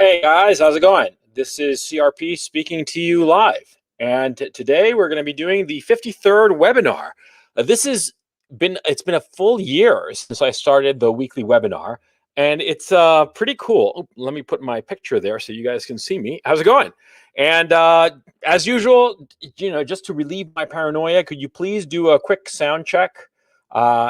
Hey guys, how's it going? This is CRP speaking to you live. And today we're going to be doing the 53rd webinar. It's been a full year since I started the weekly webinar, and it's pretty cool. Oh, let me put my picture there so you guys can see me. How's it going? And as usual, just to relieve my paranoia, could you please do a quick sound check?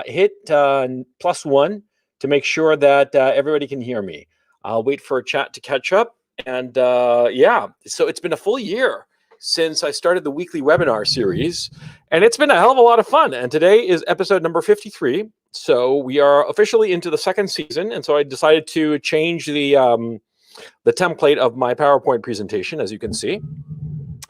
Hit +1 to make sure that everybody can hear me. I'll wait for a chat to catch up. And yeah, so it's been a full year since I started the weekly webinar series, and it's been a hell of a lot of fun. And today is episode number 53. So we are officially into the second season. And so I decided to change the template of my PowerPoint presentation, as you can see.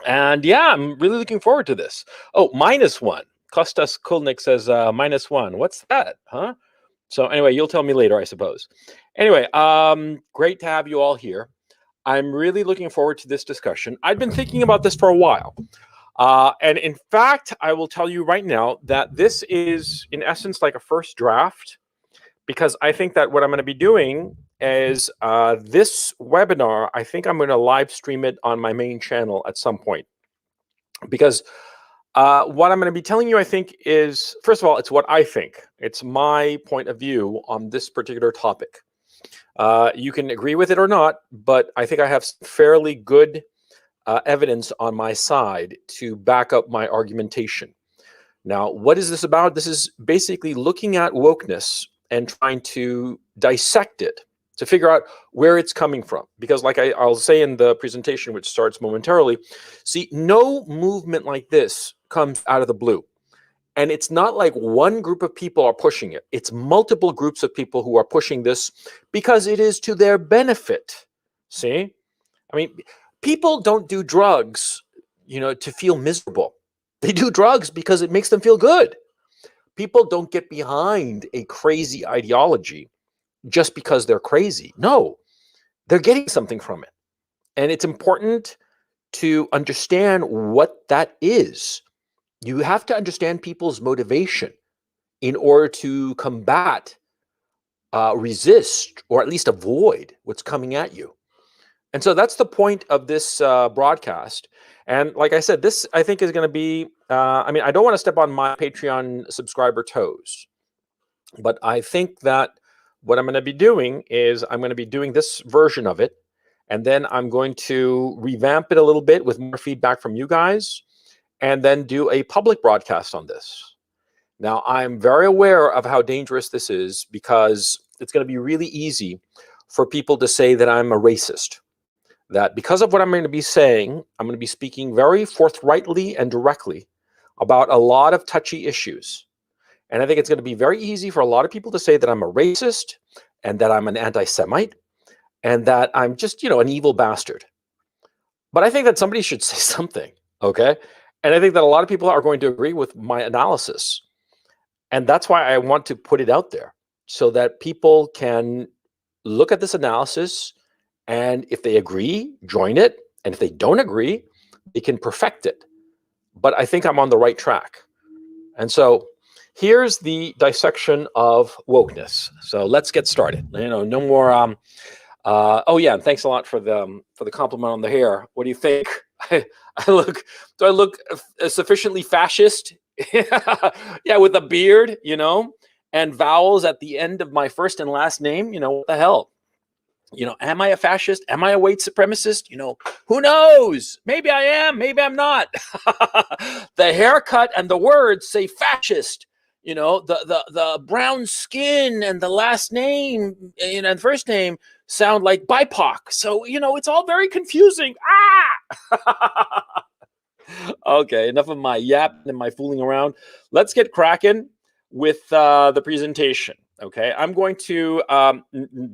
And yeah, I'm really looking forward to this. Oh, -1. Kostas Kulnik says -1. What's that, huh? So anyway, you'll tell me later, I suppose. Anyway, great to have you all here. I'm really looking forward to this discussion. I've been thinking about this for a while. And in fact, I will tell you right now that this is, in essence, like a first draft, because I think that what I'm going to be doing is this webinar, I think I'm going to live stream it on my main channel at some point. Because what I'm going to be telling you, I think, is, first of all, it's what I think. It's my point of view on this particular topic. You can agree with it or not, but I think I have fairly good evidence on my side to back up my argumentation. Now, what is this about? This is basically looking at wokeness and trying to dissect it, to figure out where it's coming from. Because like I'll say in the presentation, which starts momentarily, see, no movement like this comes out of the blue. And it's not like one group of people are pushing it. It's multiple groups of people who are pushing this because it is to their benefit. See? I mean, people don't do drugs, to feel miserable. They do drugs because it makes them feel good. People don't get behind a crazy ideology just because they're crazy. No, they're getting something from it. And it's important to understand what that is. You have to understand people's motivation in order to combat, resist, or at least avoid what's coming at you. And so that's the point of this broadcast. And like I said, this, I think, is going to be, I don't want to step on my Patreon subscriber toes, but I think that what I'm going to be doing is I'm going to be doing this version of it, and then I'm going to revamp it a little bit with more feedback from you guys, and then do a public broadcast on this. Now, I'm very aware of how dangerous this is, because it's going to be really easy for people to say that I'm a racist. That because of what I'm going to be saying, I'm going to be speaking very forthrightly and directly about a lot of touchy issues. And I think it's going to be very easy for a lot of people to say that I'm a racist, and that I'm an anti-Semite, and that I'm just, an evil bastard. But I think that somebody should say something, okay? And I think that a lot of people are going to agree with my analysis. And that's why I want to put it out there, so that people can look at this analysis, and if they agree, join it. And if they don't agree, they can perfect it. But I think I'm on the right track. And so here's the dissection of wokeness. So let's get started. No more. Oh yeah, and thanks a lot for the compliment on the hair. What do you think? Do I look sufficiently fascist? Yeah, with a beard, and vowels at the end of my first and last name. What the hell? Am I a fascist? Am I a white supremacist? Who knows? Maybe I am. Maybe I'm not. The haircut and the words say fascist. The brown skin and the last name, and first name sound like BIPOC. So, it's all very confusing. Ah! Okay, enough of my yapping and my fooling around. Let's get cracking with the presentation. Okay, I'm going to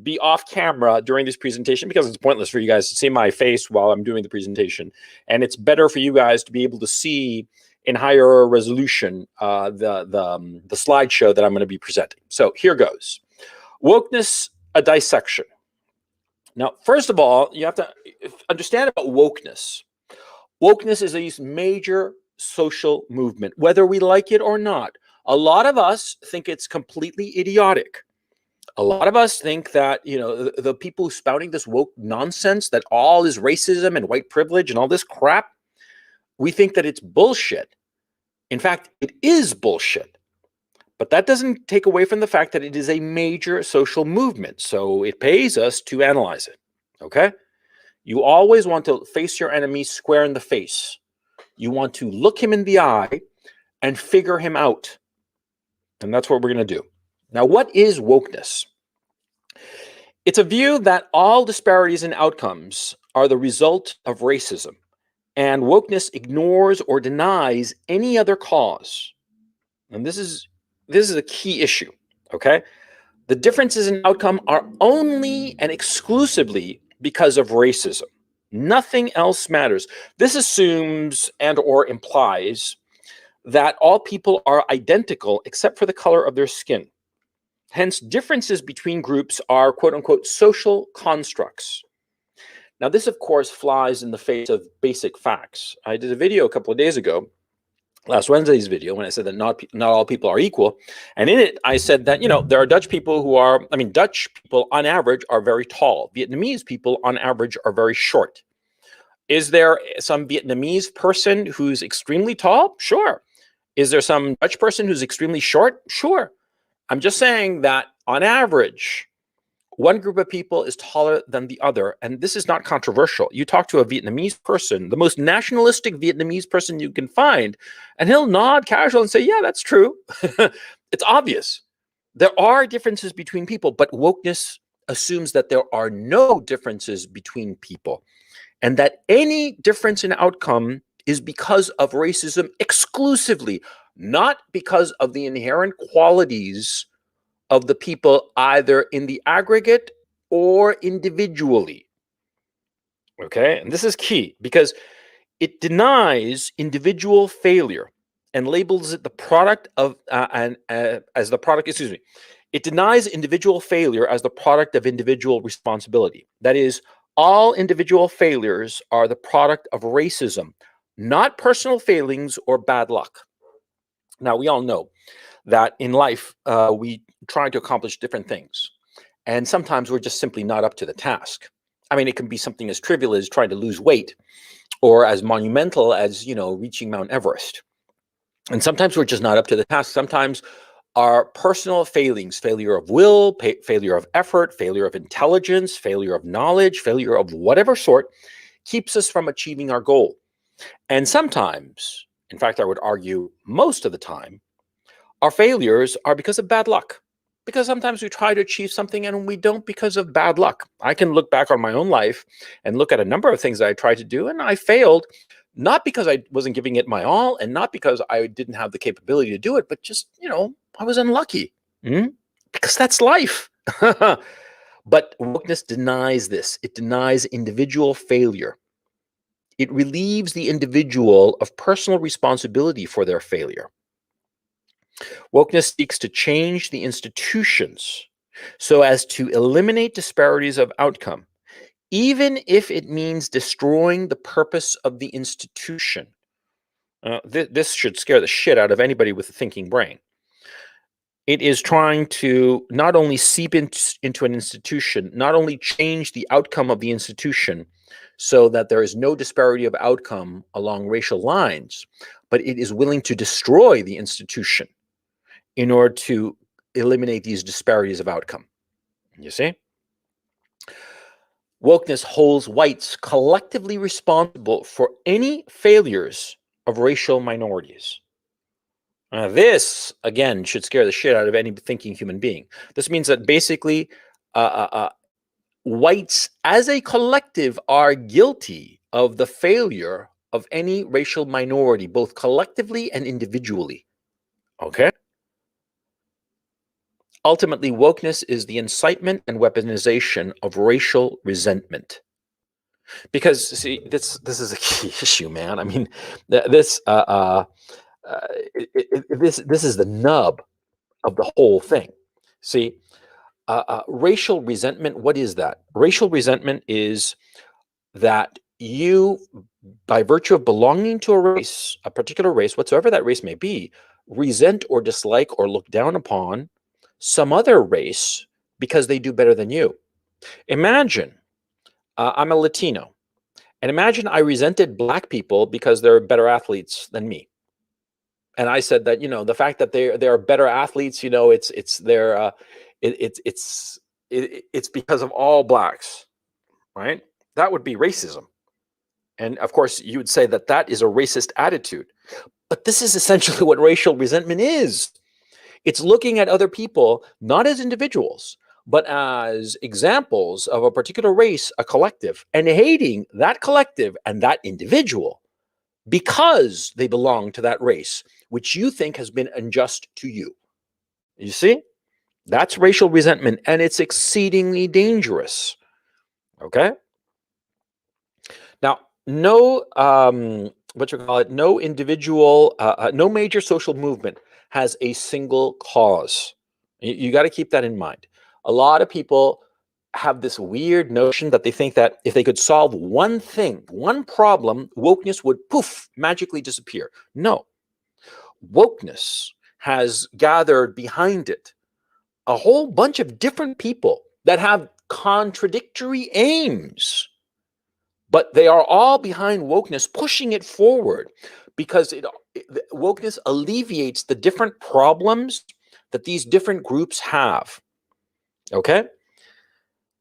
be off camera during this presentation, because it's pointless for you guys to see my face while I'm doing the presentation. And it's better for you guys to be able to see in higher resolution the slideshow that I'm going to be presenting. So here goes. Wokeness, a dissection. Now, first of all, you have to understand about wokeness. Wokeness is a major social movement, whether we like it or not. A lot of us think it's completely idiotic. a lot of us think that, the people spouting this woke nonsense, that all is racism and white privilege and all this crap, we think that it's bullshit. In fact, it is bullshit. But that doesn't take away from the fact that it is a major social movement. So it pays us to analyze it. Okay? You always want to face your enemy square in the face. You want to look him in the eye and figure him out. And that's what we're going to do. Now, what is wokeness? It's a view that all disparities in outcomes are the result of racism, and wokeness ignores or denies any other cause. And this is a key issue, okay? The differences in outcome are only and exclusively because of racism. Nothing else matters. This assumes and or implies that all people are identical except for the color of their skin. Hence, differences between groups are quote unquote social constructs. Now, this, of course, flies in the face of basic facts. I did a video a couple of days ago, last Wednesday's video, when I said that not all people are equal. And in it, I said that, there are Dutch people Dutch people on average are very tall. Vietnamese people on average are very short. Is there some Vietnamese person who's extremely tall? Sure. Is there some Dutch person who's extremely short? Sure. I'm just saying that on average, one group of people is taller than the other, and this is not controversial. You talk to a Vietnamese person, the most nationalistic Vietnamese person you can find, and he'll nod casual and say, yeah, that's true. It's obvious. There are differences between people, but wokeness assumes that there are no differences between people, and that any difference in outcome is because of racism exclusively, not because of the inherent qualities of the people, either in the aggregate or individually. Okay, and this is key because it denies individual failure and labels it the product of as the product. Excuse me. It denies individual failure as the product of individual responsibility. That is, all individual failures are the product of racism, not personal failings or bad luck. Now, we all know that in life, we try to accomplish different things. And sometimes we're just simply not up to the task. I mean, it can be something as trivial as trying to lose weight, or as monumental as, reaching Mount Everest. And sometimes we're just not up to the task. Sometimes our personal failings, failure of will, failure of effort, failure of intelligence, failure of knowledge, failure of whatever sort, keeps us from achieving our goal. And sometimes, in fact, I would argue most of the time, our failures are because of bad luck. Because sometimes we try to achieve something and we don't because of bad luck. I can look back on my own life and look at a number of things that I tried to do and I failed, not because I wasn't giving it my all and not because I didn't have the capability to do it, but just, I was unlucky. Because that's life. But wokeness denies this. It denies individual failure. It relieves the individual of personal responsibility for their failure. Wokeness seeks to change the institutions so as to eliminate disparities of outcome, even if it means destroying the purpose of the institution. This should scare the shit out of anybody with a thinking brain. It is trying to not only seep into an institution, not only change the outcome of the institution so that there is no disparity of outcome along racial lines, but it is willing to destroy the institution in order to eliminate these disparities of outcome. You see? Wokeness holds whites collectively responsible for any failures of racial minorities. This, again, should scare the shit out of any thinking human being. This means that basically whites as a collective are guilty of the failure of any racial minority, both collectively and individually. Okay? Ultimately, wokeness is the incitement and weaponization of racial resentment. Because, see, this is a key issue, man. I mean, this is the nub of the whole thing. See, racial resentment, what is that? Racial resentment is that you, by virtue of belonging to a race, a particular race, whatsoever that race may be, resent or dislike or look down upon some other race because they do better than you. Imagine I'm a Latino, and imagine I resented black people because they're better athletes than me. And I said that, the fact that they're better athletes, it's their it's because of all blacks, right? That would be racism. And of course, you would say that that is a racist attitude. But this is essentially what racial resentment is. It's looking at other people not as individuals, but as examples of a particular race, a collective, and hating that collective and that individual because they belong to that race, which you think has been unjust to you. You see? That's racial resentment, and it's exceedingly dangerous. Okay? Now, no, no individual, no major social movement has a single cause. You got to keep that in mind. A lot of people have this weird notion that they think that if they could solve one thing, one problem, wokeness would poof, magically disappear. No. Wokeness has gathered behind it a whole bunch of different people that have contradictory aims, but they are all behind wokeness, pushing it forward because wokeness alleviates the different problems that these different groups have. Okay?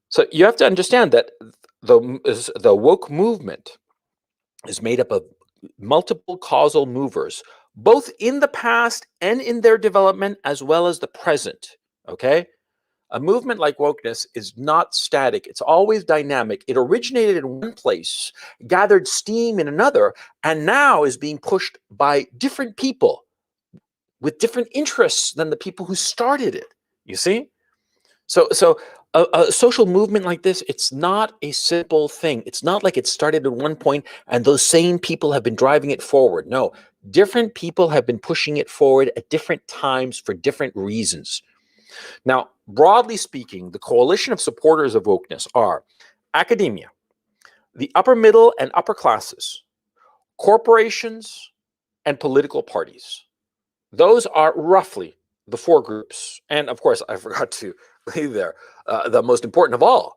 So you have to understand that the woke movement is made up of multiple causal movers, both in the past and in their development, as well as the present. Okay? A movement like wokeness is not static. It's always dynamic. It originated in one place, gathered steam in another, and now is being pushed by different people with different interests than the people who started it. You see? So a social movement like this, it's not a simple thing. It's not like it started at one point and those same people have been driving it forward. No, different people have been pushing it forward at different times for different reasons. Now, broadly speaking, the coalition of supporters of wokeness are academia, the upper middle and upper classes, corporations, and political parties. Those are roughly the four groups. And of course, I forgot to leave there the most important of all,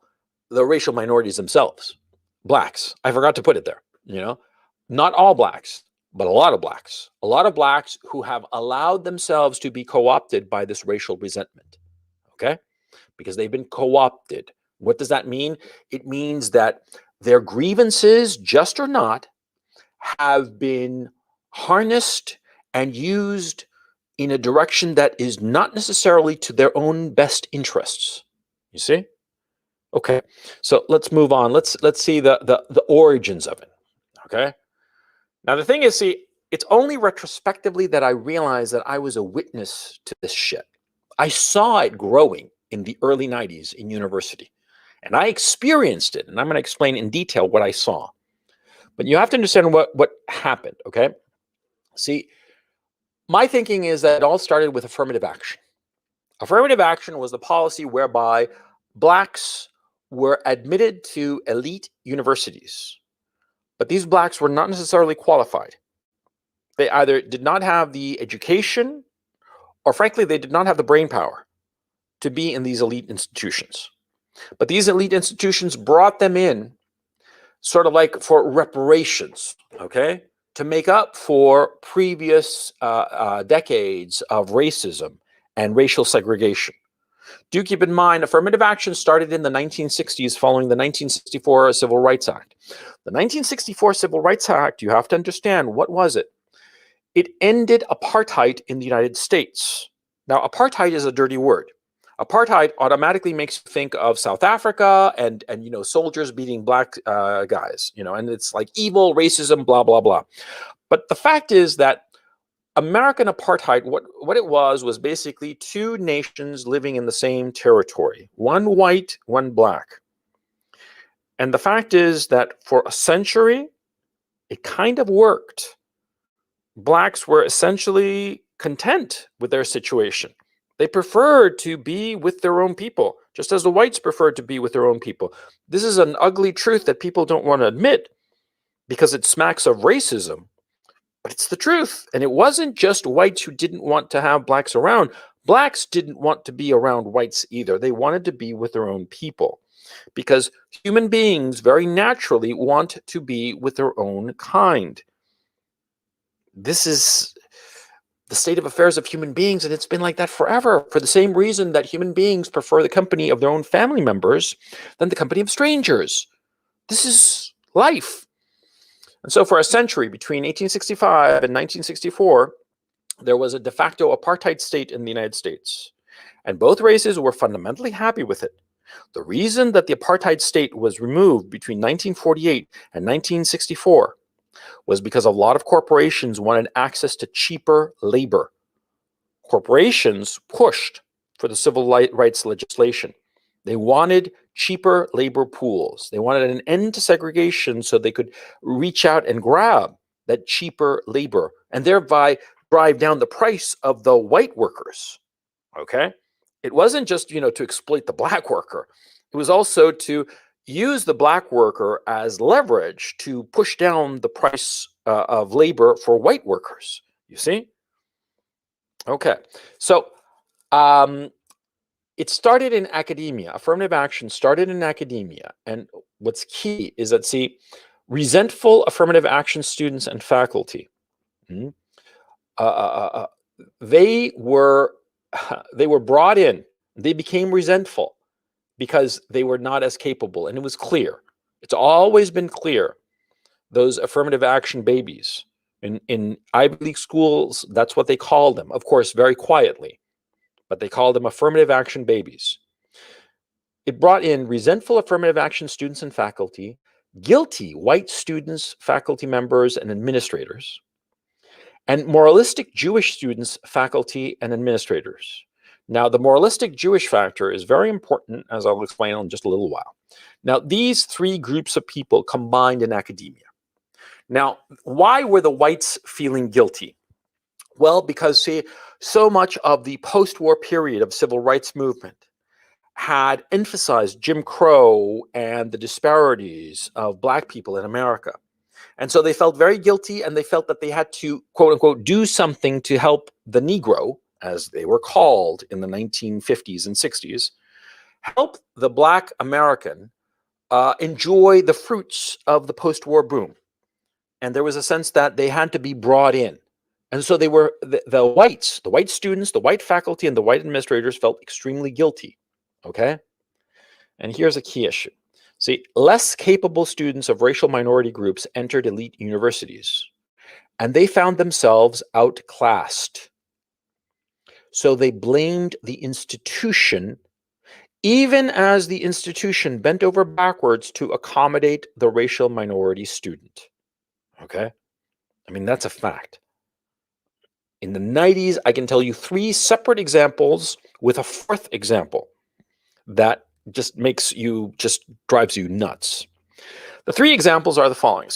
the racial minorities themselves, blacks. I forgot to put it there, not all blacks, but a lot of blacks who have allowed themselves to be co-opted by this racial resentment. Okay? Because they've been co-opted. What does that mean? It means that their grievances, just or not, have been harnessed and used in a direction that is not necessarily to their own best interests. You see? Okay. So let's move on. Let's see the origins of it. Okay? Now the thing is, see, it's only retrospectively that I realized that I was a witness to this shit. I saw it growing in the early 90s in university, and I experienced it, and I'm going to explain in detail what I saw. But you have to understand what happened, okay? See, my thinking is that it all started with affirmative action. Affirmative action was the policy whereby blacks were admitted to elite universities, but these blacks were not necessarily qualified. They either did not have the education, or frankly, they did not have the brain power to be in these elite institutions. But these elite institutions brought them in sort of like for reparations, okay, to make up for previous decades of racism and racial segregation. Do keep in mind, affirmative action started in the 1960s following the 1964 Civil Rights Act. The 1964 Civil Rights Act, you have to understand, what was it? It ended apartheid in the United States. Now, apartheid is a dirty word. Apartheid automatically makes you think of South Africa and soldiers beating black guys, and it's like evil, racism, blah, blah, blah. But the fact is that American apartheid, what it was basically two nations living in the same territory, one white, one black. And the fact is that for a century, it kind of worked. Blacks were essentially content with their situation. They preferred to be with their own people, just as the whites preferred to be with their own people. This is an ugly truth that people don't want to admit because it smacks of racism, but it's the truth. And it wasn't just whites who didn't want to have blacks around. Blacks didn't want to be around whites either. They wanted to be with their own people, because human beings very naturally want to be with their own kind. This is the state of affairs of human beings, and it's been like that forever, for the same reason that human beings prefer the company of their own family members than the company of strangers. This is life. And so for a century, between 1865 and 1964, there was a de facto apartheid state in the United States, and both races were fundamentally happy with it. The reason that the apartheid state was removed between 1948 and 1964 was because a lot of corporations wanted access to cheaper labor. Corporations pushed for the civil rights legislation. They wanted cheaper labor pools. They wanted an end to segregation so they could reach out and grab that cheaper labor and thereby drive down the price of the white workers. Okay? It wasn't just, to exploit the black worker. It was also to use the black worker as leverage to push down the price of labor for white workers. You see? Okay. So it started in academia. Affirmative action started in academia. And what's key is that, resentful affirmative action students and faculty, they were brought in. They became resentful because they were not as capable. And it was clear. It's always been clear. Those affirmative action babies in Ivy League schools, that's what they called them. Of course, very quietly, but they called them affirmative action babies. It brought in resentful affirmative action students and faculty, guilty white students, faculty members, and administrators, and moralistic Jewish students, faculty, and administrators. Now, the moralistic Jewish factor is very important, as I'll explain in just a little while. Now, these three groups of people combined in academia. Now, why were the whites feeling guilty? Well, because, so much of the post-war period of civil rights movement had emphasized Jim Crow and the disparities of black people in America. And so they felt very guilty, and they felt that they had to, quote unquote, do something to help the Negro, as they were called in the 1950s and 60s, help the black American enjoy the fruits of the post-war boom. And there was a sense that they had to be brought in. And so they were, the whites, the white students, the white faculty, and the white administrators felt extremely guilty. Okay? And here's a key issue. Less capable students of racial minority groups entered elite universities, and they found themselves outclassed. So they blamed the institution, even as the institution bent over backwards to accommodate the racial minority student. Okay? I mean, that's a fact. In the 90s, I can tell you 3 separate examples with a 4th example that just drives you nuts. The 3 examples are the following.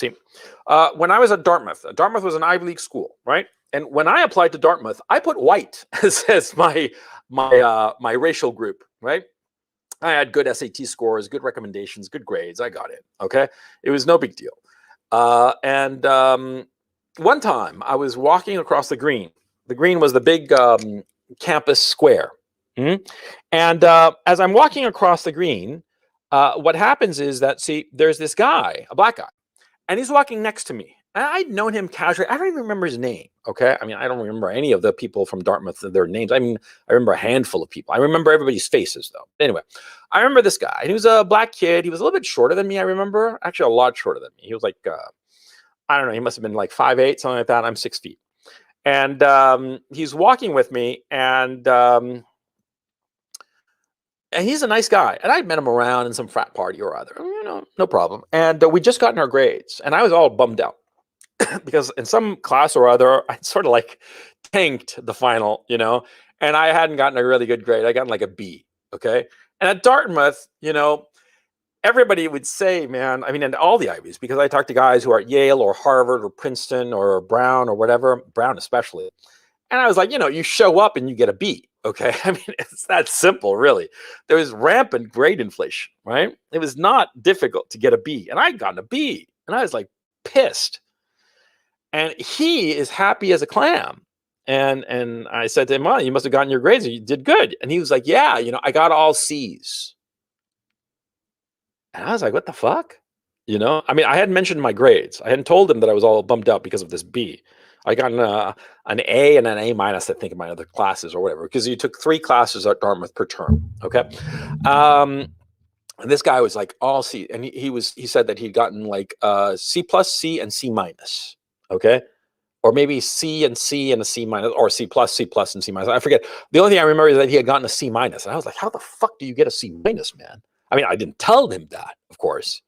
When I was at Dartmouth was an Ivy League school, right? And when I applied to Dartmouth, I put white as my racial group, right? I had good SAT scores, good recommendations, good grades. I got it. Okay, it was no big deal. And one time I was walking across the green. The green was the big campus square. And as I'm walking across the green, what happens is that, there's this guy, a black guy, and he's walking next to me. And I'd known him casually. I don't even remember his name, okay? I mean, I don't remember any of the people from Dartmouth, their names. I mean, I remember a handful of people. I remember everybody's faces, though. Anyway, I remember this guy. He was a black kid. He was a little bit shorter than me, I remember. Actually, a lot shorter than me. He was like, I don't know, he must have been like 5'8", something like that. I'm 6 feet. And he's walking with me, and he's a nice guy. And I'd met him around in some frat party or other, no problem. And we just gotten our grades, and I was all bummed out because in some class or other, I sort of like tanked the final, and I hadn't gotten a really good grade. I got like a B, okay? And at Dartmouth, everybody would say, man, I mean, and all the Ivies, because I talked to guys who are at Yale or Harvard or Princeton or Brown or whatever, Brown especially. And I was like, you show up and you get a B. Okay. I mean, it's that simple, really. There was rampant grade inflation, right? It was not difficult to get a B. And I'd gotten a B. And I was like pissed. And he is happy as a clam And I said to him, "Well, you must have gotten your grades. You did good." And he was like, "Yeah, I got all C's." And I was like, "What the fuck?" I mean, I hadn't mentioned my grades. I hadn't told him that I was all bummed out because of this B. I got an A and an A minus, I think, in my other classes or whatever, because you took 3 classes at Dartmouth per term. Okay. And this guy was like all C, and he said that he'd gotten like C plus, C, and C minus. Okay. Or maybe C and C and a C minus, or C plus, and C minus. I forget. The only thing I remember is that he had gotten a C minus. And I was like, how the fuck do you get a C minus, man? I mean, I didn't tell him that, of course.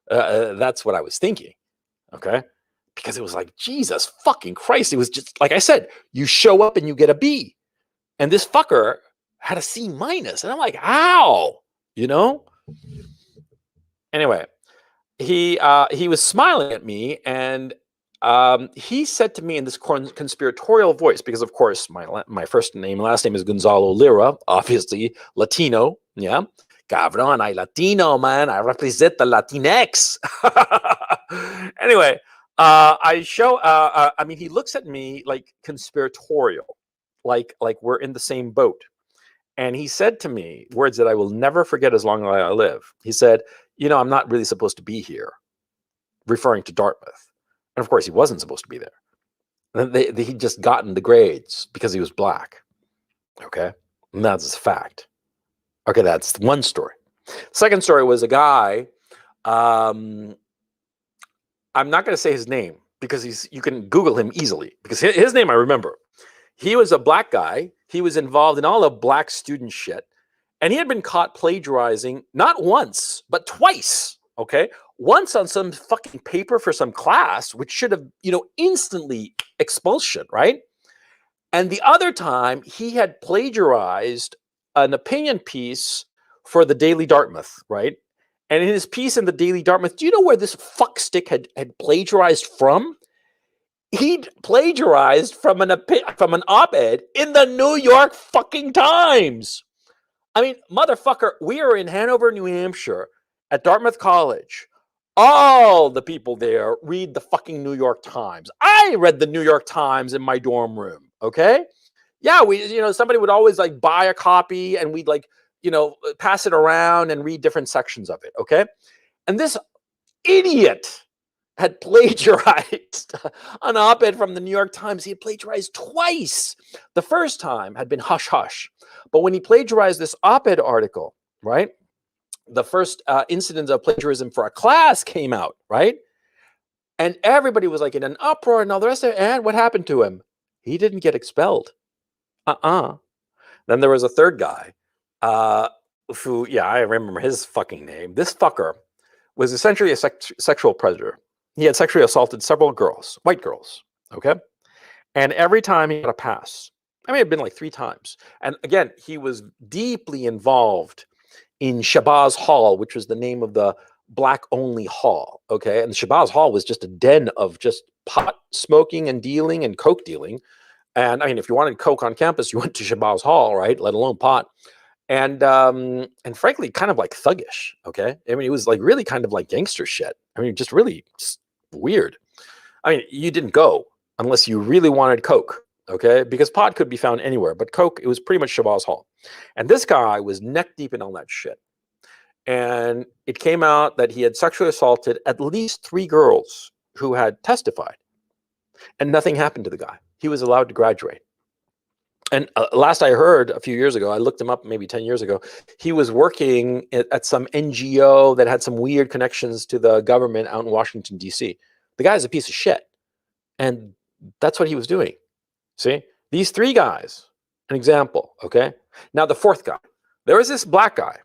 That's what I was thinking. Okay. Because it was like, Jesus fucking Christ. It was just, like I said, you show up and you get a B. And this fucker had a C minus. And I'm like, how? Anyway, he was smiling at me, and he said to me in this conspiratorial voice, because of course my first name and last name is Gonzalo Lira, obviously Latino, yeah. Cabrón, I Latino, man. I represent the Latinx. Anyway, I mean, he looks at me like conspiratorial, like we're in the same boat. And he said to me words that I will never forget as long as I live. He said, I'm not really supposed to be here, referring to Dartmouth. And of course, he wasn't supposed to be there. He'd just gotten the grades because he was black. Okay. And that's a fact. Okay, that's one story. Second story was a guy. I'm not going to say his name because you can Google him easily, because his name I remember. He was a black guy. He was involved in all the black student shit. And he had been caught plagiarizing not once, but twice. Okay. Once on some fucking paper for some class, which should have, instantly expulsion, right? And the other time he had plagiarized an opinion piece for the Daily Dartmouth, right? And in his piece in the Daily Dartmouth, do you know where this fuckstick had plagiarized from? He'd plagiarized from an op-ed in the New York fucking Times. I mean, motherfucker, we are in Hanover, New Hampshire at Dartmouth College. All the people there read the fucking New York Times. I read the New York Times in my dorm room, okay? Yeah, somebody would always like buy a copy, and we'd like, pass it around and read different sections of it, okay? And this idiot had plagiarized an op-ed from the New York Times. He had plagiarized twice. The first time had been hush-hush. But when he plagiarized this op-ed article, right, the first incident of plagiarism for a class came out, right? And everybody was like in an uproar and all the rest of it. And what happened to him? He didn't get expelled. Then there was a third guy who, yeah, I remember his fucking name. This fucker was essentially a sexual predator. He had sexually assaulted several girls, white girls, okay? And every time he got a pass, I mean, it had been like 3 times. And again, he was deeply involved in Shabazz Hall, which was the name of the black-only hall, okay? And Shabazz Hall was just a den of just pot smoking and dealing and coke dealing. And I mean, if you wanted coke on campus, you went to Shabazz Hall, right? Let alone pot. And frankly, kind of like thuggish, okay? I mean, it was like really kind of like gangster shit. I mean, just weird. I mean, you didn't go unless you really wanted coke, okay? Because pot could be found anywhere, but coke, it was pretty much Shabazz Hall. And this guy was neck deep in all that shit. And it came out that he had sexually assaulted at least 3 girls who had testified. And nothing happened to the guy. He was allowed to graduate. And last I heard a few years ago, I looked him up maybe 10 years ago, he was working at some NGO that had some weird connections to the government out in Washington, D.C. The guy's a piece of shit. And that's what he was doing. See? These 3 guys, an example, okay? Now the 4th guy. There was this black guy.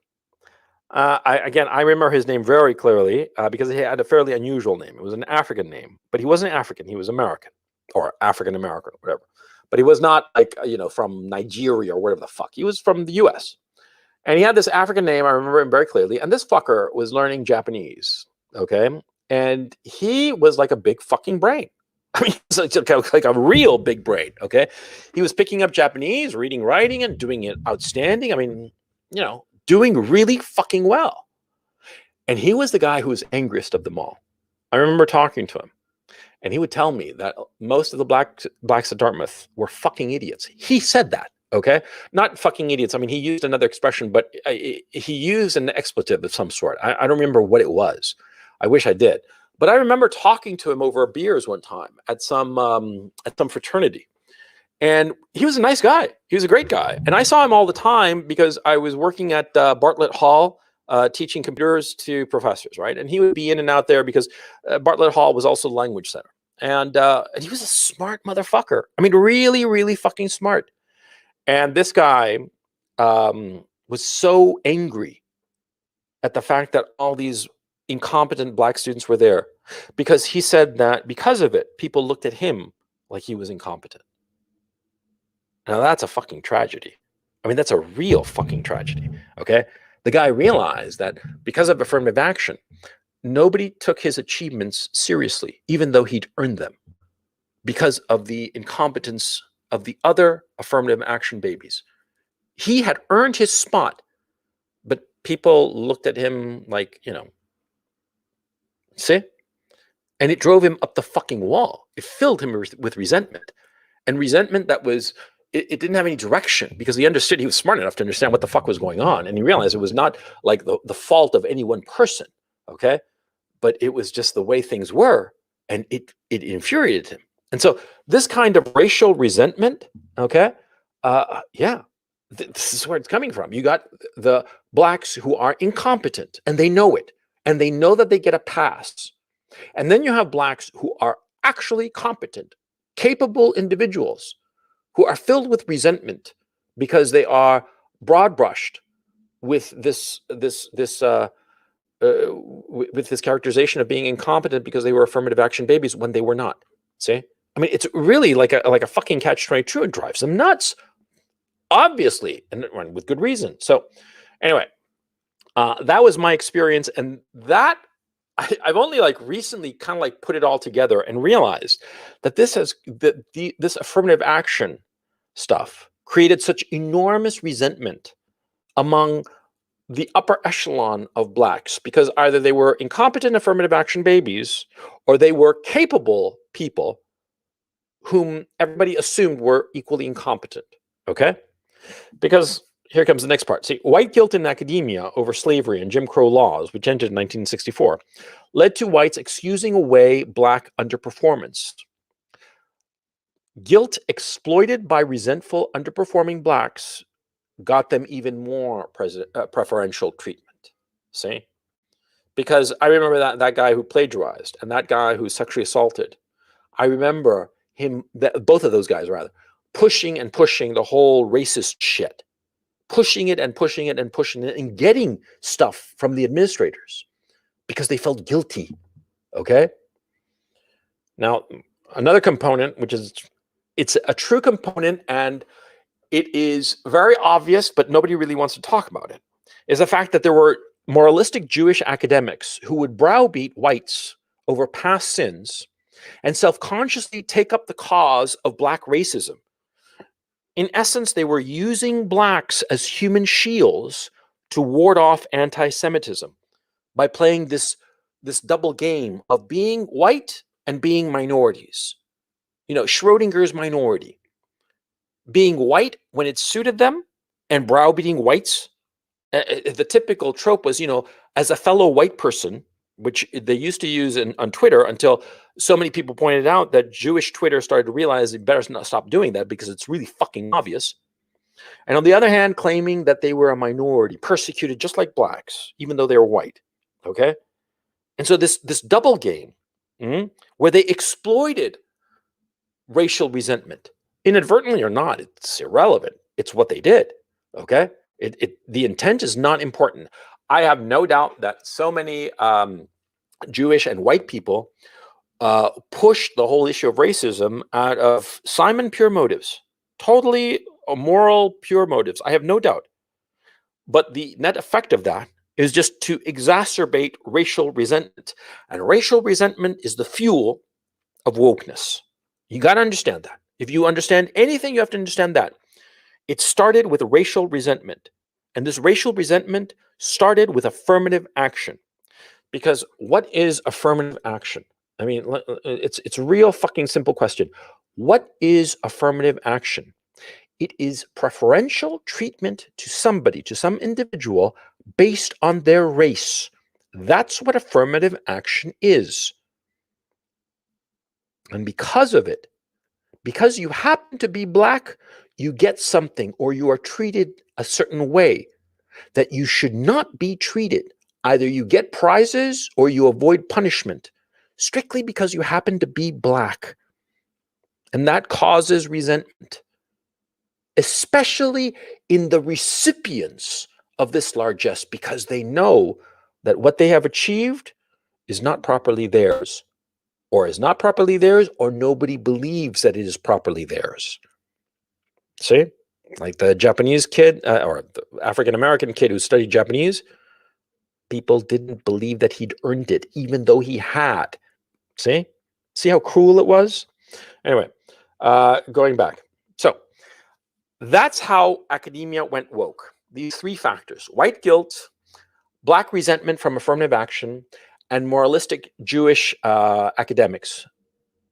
I remember his name very clearly because he had a fairly unusual name. It was an African name, but he wasn't African. He was American, or African American, whatever. But he was not like, from Nigeria or whatever the fuck. He was from the US. And he had this African name. I remember him very clearly. And this fucker was learning Japanese. Okay. And he was like a big fucking brain. I mean, it's like a real big brain. Okay. He was picking up Japanese, reading, writing, and doing it outstanding. I mean, doing really fucking well. And he was the guy who was angriest of them all. I remember talking to him. And he would tell me that most of the blacks at Dartmouth were fucking idiots. He said that, okay? Not fucking idiots. I mean, he used another expression, but he used an expletive of some sort. I don't remember what it was. I wish I did. But I remember talking to him over beers one time at some fraternity. And he was a nice guy. He was a great guy. And I saw him all the time because I was working at Bartlett Hall, teaching computers to professors, right? And he would be in and out there because Bartlett Hall was also the language center. And he was a smart motherfucker. I mean, really, really fucking smart. And this guy was so angry at the fact that all these incompetent black students were there because he said that because of it, people looked at him like he was incompetent. Now that's a fucking tragedy. I mean, that's a real fucking tragedy, okay? The guy realized that because of affirmative action, nobody took his achievements seriously, even though he'd earned them, because of the incompetence of the other affirmative action babies. He had earned his spot, but people looked at him like, see? And it drove him up the fucking wall. It filled him with resentment. And resentment that was, it didn't have any direction because he understood, he was smart enough to understand what the fuck was going on. And he realized it was not like the fault of any one person, okay? But it was just the way things were. And it infuriated him. And so this kind of racial resentment, okay? This is where it's coming from. You got the blacks who are incompetent and they know it. And they know that they get a pass. And then you have blacks who are actually competent, capable individuals who are filled with resentment because they are broad brushed with this characterization of being incompetent because they were affirmative action babies when they were not. See? I mean, it's really like a fucking catch-22. It drives them nuts, obviously, and with good reason. So anyway, that was my experience, and that I've only recently kind of put it all together and realized that this affirmative action stuff created such enormous resentment among the upper echelon of blacks because either they were incompetent affirmative action babies or they were capable people whom everybody assumed were equally incompetent. Okay? Because here comes the next part. See, white guilt in academia over slavery and Jim Crow laws, which ended in 1964, led to whites excusing away black underperformance. Guilt exploited by resentful, underperforming blacks got them even more preferential treatment. See? Because I remember that guy who plagiarized and that guy who sexually assaulted. I remember both of those guys, rather, pushing and pushing the whole racist shit. Pushing it and pushing it and pushing it and getting stuff from the administrators because they felt guilty, okay? Now, another component, it's a true component and it is very obvious, but nobody really wants to talk about it, is the fact that there were moralistic Jewish academics who would browbeat whites over past sins and self-consciously take up the cause of black racism. In essence, they were using blacks as human shields to ward off anti-Semitism by playing this double game of being white and being minorities. Schrodinger's minority. Being white when it suited them and browbeating whites. The typical trope was, as a fellow white person, which they used to use on Twitter until so many people pointed out that Jewish Twitter started to realize they better not stop doing that because it's really fucking obvious. And on the other hand, claiming that they were a minority, persecuted just like blacks, even though they were white. Okay? And so this double game, where they exploited racial resentment, inadvertently or not, it's irrelevant. It's what they did. Okay? The intent is not important. I have no doubt that so many Jewish and white people pushed the whole issue of racism out of Simon pure motives, totally moral pure motives. I have no doubt. But the net effect of that is just to exacerbate racial resentment. And racial resentment is the fuel of wokeness. You got to understand that. If you understand anything, you have to understand that. It started with racial resentment. And this racial resentment started with affirmative action. Because what is affirmative action? I mean, it's a real fucking simple question. What is affirmative action? It is preferential treatment to somebody, to some individual, based on their race. That's what affirmative action is. And because of it, because you happen to be Black, you get something or you are treated a certain way that you should not be treated. Either you get prizes or you avoid punishment strictly because you happen to be Black. And that causes resentment, especially in the recipients of this largesse, because they know that what they have achieved is not properly theirs, or is not properly theirs, or nobody believes that it is properly theirs. See? Like the Japanese kid, or the African-American kid who studied Japanese, people didn't believe that he'd earned it, even though he had. See? See how cruel it was? Anyway, going back. So that's how academia went woke. These three factors: white guilt, Black resentment from affirmative action, and moralistic Jewish academics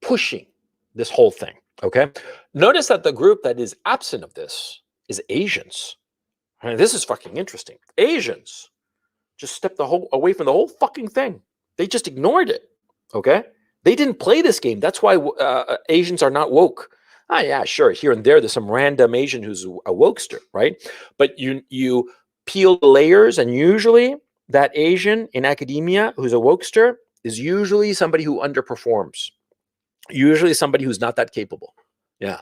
pushing this whole thing. Okay. Notice that the group that is absent of this is Asians. I mean, this is fucking interesting. Asians just stepped away from the whole fucking thing. They just ignored it. Okay. They didn't play this game. That's why Asians are not woke. Ah, yeah, sure. Here and there's some random Asian who's a wokester, right? But you peel the layers, and usually that Asian in academia who's a wokester is usually somebody who underperforms. Usually somebody who's not that capable. Yeah.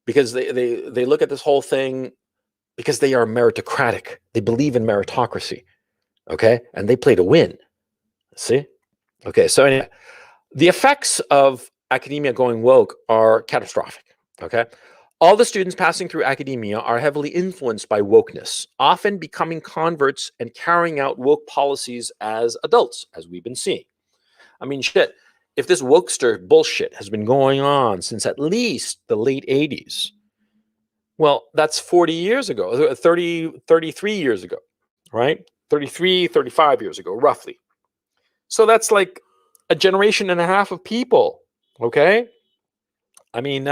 Because they look at this whole thing because they are meritocratic. They believe in meritocracy. Okay. And they play to win. See? Okay. So anyway, the effects of academia going woke are catastrophic. Okay. All the students passing through academia are heavily influenced by wokeness, often becoming converts and carrying out woke policies as adults, as we've been seeing. I mean, shit. If this wokester bullshit has been going on since at least the late 80s, well, that's 40 years ago, 33 years ago, right? 33, 35 years ago, roughly. So that's like a generation and a half of people, okay? I mean,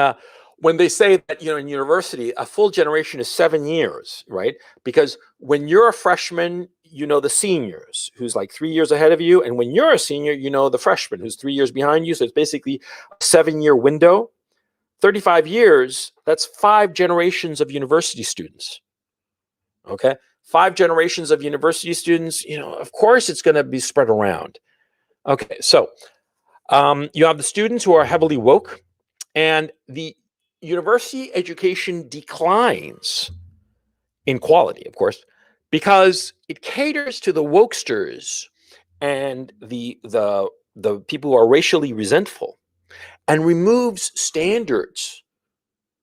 when they say that, in university, a full generation is 7 years, right? Because when you're a freshman, you know the seniors, who's like 3 years ahead of you. And when you're a senior, you know the freshman, who's 3 years behind you. So it's basically a 7-year window. 35 years, that's 5 generations of university students, okay? 5 generations of university students, of course it's going to be spread around. Okay, so you have the students who are heavily woke, and the university education declines in quality, of course, because it caters to the wokesters and the people who are racially resentful, and removes standards,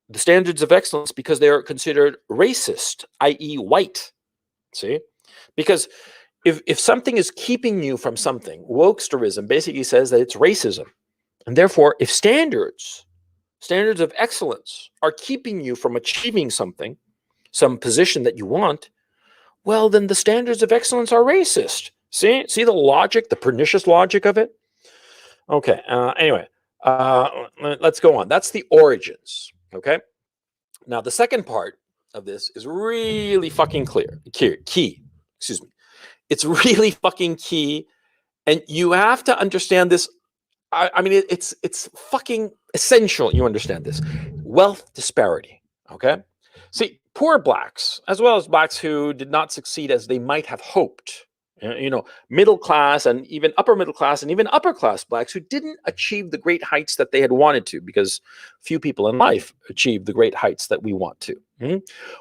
the standards of excellence, because they are considered racist, i.e. white. See? Because if something is keeping you from something, wokesterism basically says that it's racism. And therefore, if standards of excellence are keeping you from achieving something, some position that you want, well, then the standards of excellence are racist. See the logic, the pernicious logic of it? Okay, anyway, let's go on. That's the origins, okay? Now, the second part of this is really fucking key. Excuse me. It's really fucking key, and you have to understand this. I mean, it's fucking essential you understand this. Wealth disparity, okay? See, poor Blacks, as well as Blacks who did not succeed as they might have hoped, middle class and even upper middle class and even upper class Blacks who didn't achieve the great heights that they had wanted to, because few people in life achieve the great heights that we want to.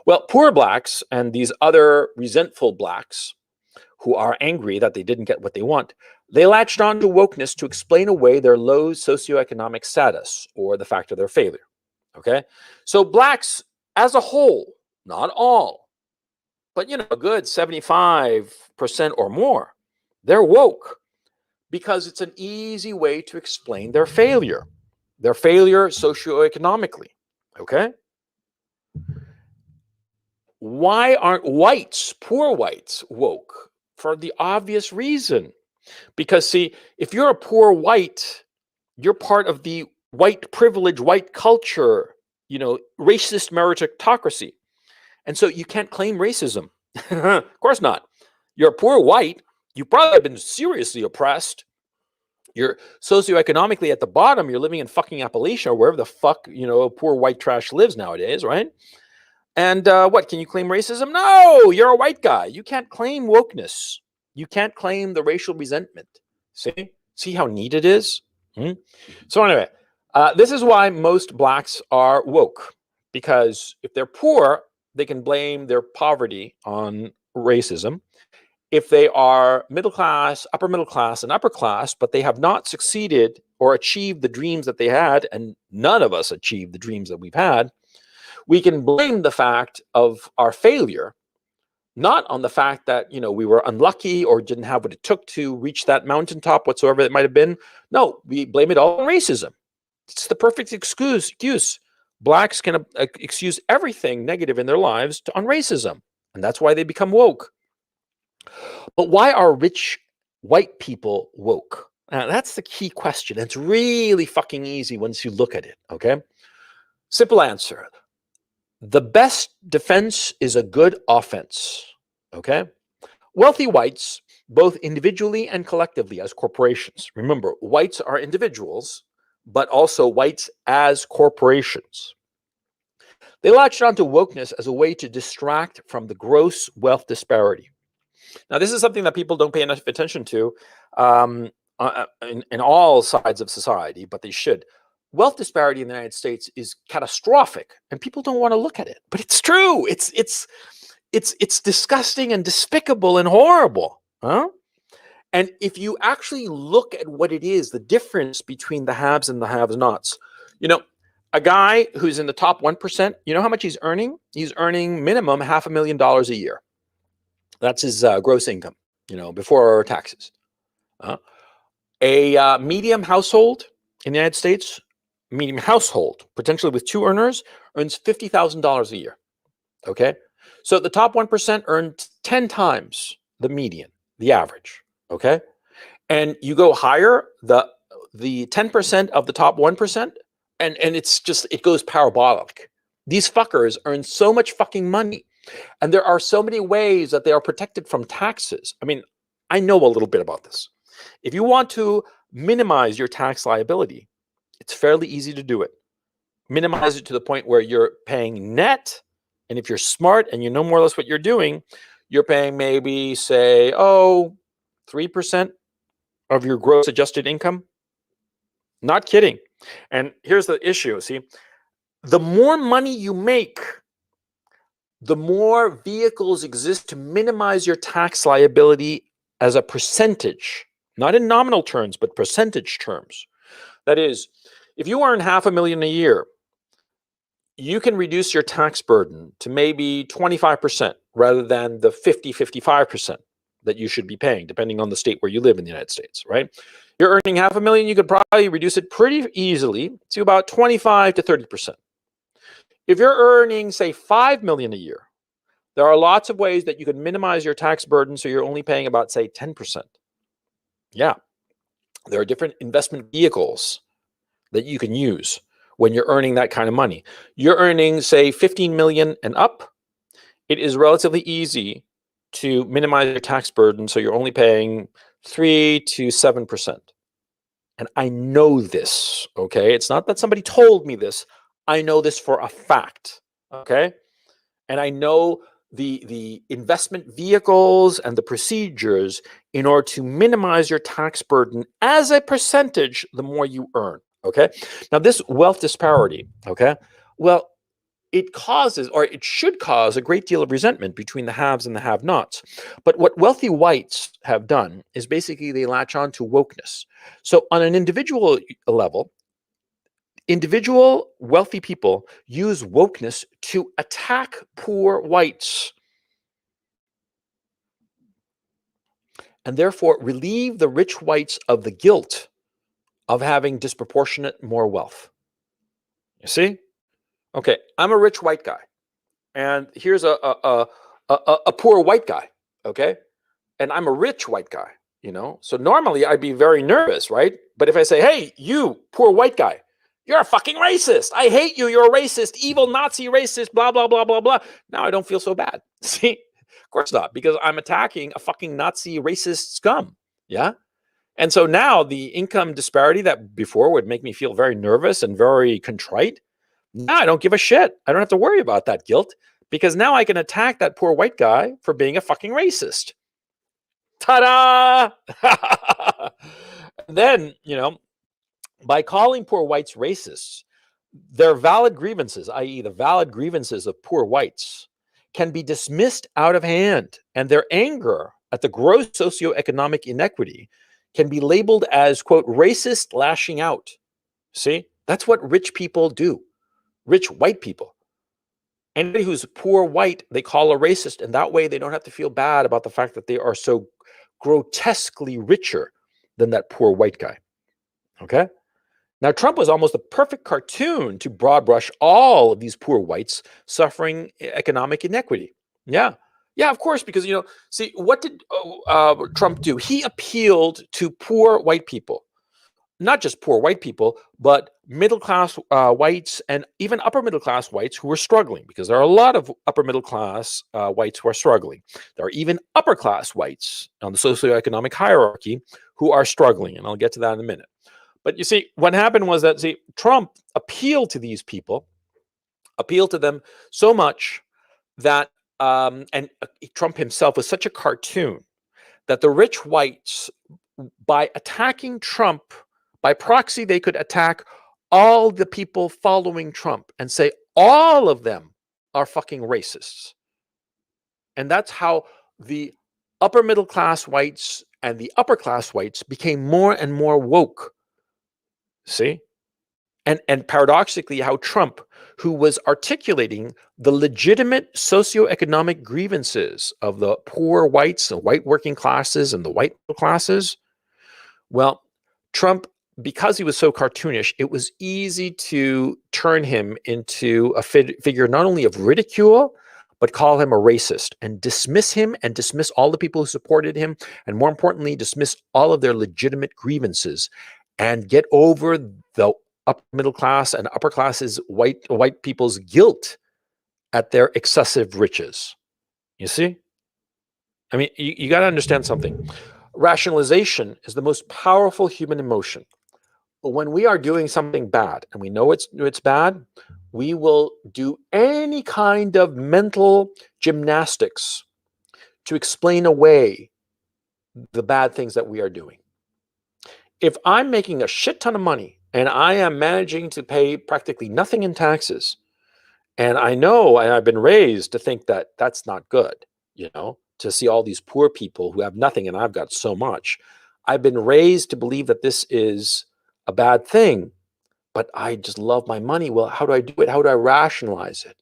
Well, poor Blacks and these other resentful Blacks who are angry that they didn't get what they want, they latched on to wokeness to explain away their low socioeconomic status or the fact of their failure. Okay? So Blacks as a whole, not all, but a good 75% or more, they're woke because it's an easy way to explain their failure socioeconomically. Okay? Why aren't whites, poor whites, woke? For the obvious reason. Because, see, if you're a poor white, You're part of the white privilege, white culture, racist meritocracy. And so you can't claim racism. Of course not. You're poor white. You probably have been seriously oppressed. You're socioeconomically at the bottom. You're living in fucking Appalachia or wherever the fuck, poor white trash lives nowadays, right? And what, can you claim racism? No, you're a white guy. You can't claim wokeness. You can't claim the racial resentment. See how neat it is? So anyway, this is why most blacks are woke, because if they're poor, they can blame their poverty on racism. If they are middle class, and upper class, but they have not succeeded or achieved the dreams that they had, and none of us achieved the dreams that we've had, we can blame the fact of our failure, not on the fact that, we were unlucky or didn't have what it took to reach that mountaintop, whatsoever it might have been. No, we blame it all on racism. It's the perfect excuse. Blacks can excuse everything negative in their lives on racism. And that's why they become woke. But why are rich white people woke? Now, that's the key question. It's really fucking easy once you look at it, okay? Simple answer. The best defense is a good offense, okay? Wealthy whites, both individually and collectively as corporations. Remember, whites are individuals, but also whites as corporations. They latched onto wokeness as a way to distract from the gross wealth disparity. Now, this is something that people don't pay enough attention to in all sides of society, but they should. Wealth disparity in the United States is catastrophic, and people don't want to look at it. But it's true. It's disgusting and despicable and horrible. Huh? And if you actually look at what it is, the difference between the haves and the have-nots, a guy who's in the top 1%, you know how much he's earning? He's earning minimum $500,000 a year. That's his gross income, before taxes. A medium household in the United States, potentially with two earners, earns $50,000 a year. Okay? So the top 1% earned 10 times the median, the average. Okay? And you go higher, the 10% of the top 1%, and it goes parabolic. These fuckers earn so much fucking money. And there are so many ways that they are protected from taxes. I mean, I know a little bit about this. If you want to minimize your tax liability, it's fairly easy to do it. Minimize it to the point where you're paying net. And if you're smart and you know more or less what you're doing, you're paying maybe, say, 3% of your gross adjusted income. Not kidding. And here's the issue. See, the more money you make, the more vehicles exist to minimize your tax liability as a percentage, not in nominal terms, but percentage terms. That is, if you earn $500,000 a year, you can reduce your tax burden to maybe 25% rather than the 55% that you should be paying, depending on the state where you live in the United States, right? You're earning $500,000, you could probably reduce it pretty easily to about 25 to 30%. If you're earning, say, $5 million a year, there are lots of ways that you can minimize your tax burden so you're only paying about, say, 10%. Yeah. There are different investment vehicles that you can use when you're earning that kind of money. You're earning, say, 15 million and up. It is relatively easy to minimize your tax burden so you're only paying 3 to 7%. And I know this, okay? It's not that somebody told me this. I know this for a fact, okay? And I know the investment vehicles and the procedures in order to minimize your tax burden as a percentage the more you earn, okay? Now, this wealth disparity, okay? Well, it causes, or it should cause, a great deal of resentment between the haves and the have-nots. But what wealthy whites have done is basically they latch on to wokeness. So on an individual level, individual wealthy people use wokeness to attack poor whites and therefore relieve the rich whites of the guilt of having disproportionate more wealth. You see? Okay, I'm a rich white guy, and here's a poor white guy, okay? And I'm a rich white guy, So normally I'd be very nervous, right? But if I say, hey, you poor white guy, you're a fucking racist. I hate you. You're a racist, evil Nazi racist, blah, blah, blah, blah, blah. Now I don't feel so bad. See, of course not, because I'm attacking a fucking Nazi racist scum. Yeah. And so now the income disparity that before would make me feel very nervous and very contrite, now I don't give a shit. I don't have to worry about that guilt because now I can attack that poor white guy for being a fucking racist. Ta-da! Then, by calling poor whites racists, their valid grievances, i.e., the valid grievances of poor whites, can be dismissed out of hand, and their anger at the gross socioeconomic inequity can be labeled as, quote, racist lashing out. See, that's what rich people do. Rich white people. Anybody who's poor white, they call a racist, and that way they don't have to feel bad about the fact that they are so grotesquely richer than that poor white guy. Okay? Now, Trump was almost a perfect cartoon to broad brush all of these poor whites suffering economic inequity. Yeah. Yeah, of course, because, see, what did Trump do? He appealed to poor white people, not just poor white people, but middle-class whites and even upper-middle-class whites who were struggling, because there are a lot of upper-middle-class whites who are struggling. There are even upper-class whites on the socioeconomic hierarchy who are struggling, and I'll get to that in a minute. But you see, what happened was that, Trump appealed to these people, appealed to them so much that, and Trump himself was such a cartoon that the rich whites, by attacking Trump, by proxy, they could attack all the people following Trump and say all of them are fucking racists. And that's how the upper middle class whites and the upper class whites became more and more woke. See? And paradoxically, how Trump, who was articulating the legitimate socioeconomic grievances of the poor whites, the white working classes, and the white middle classes, well, Trump, because he was so cartoonish, it was easy to turn him into a figure not only of ridicule, but call him a racist and dismiss him and dismiss all the people who supported him, and more importantly, dismiss all of their legitimate grievances and get over the upper middle class and upper classes, white people's guilt at their excessive riches. You see? I mean, you got to understand something. Rationalization is the most powerful human emotion. But when we are doing something bad and we know it's bad, we will do any kind of mental gymnastics to explain away the bad things that we are doing. If I'm making a shit ton of money and I am managing to pay practically nothing in taxes, and I know, and I've been raised to think that that's not good, to see all these poor people who have nothing and I've got so much. I've been raised to believe that this is a bad thing, but I just love my money. Well, how do I do it? How do I rationalize it?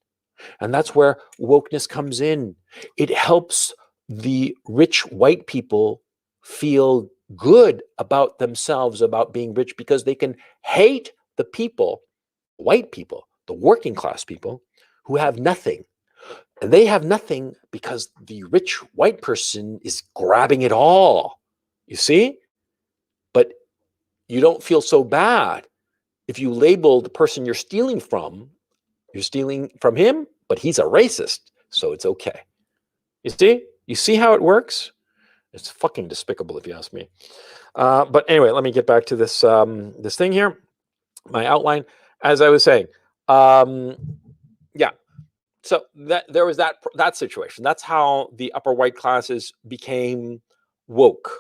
And that's where wokeness comes in. It helps the rich white people feel good about themselves, about being rich, because they can hate the people, white people, the working class people who have nothing. And they have nothing because the rich white person is grabbing it all. You see? But you don't feel so bad if you label the person you're stealing from him, but he's a racist, so it's okay. You see? You see how it works? It's fucking despicable, if you ask me. But anyway, let me get back to this this thing here, my outline. As I was saying, yeah. So there was that situation. That's how the upper white classes became woke.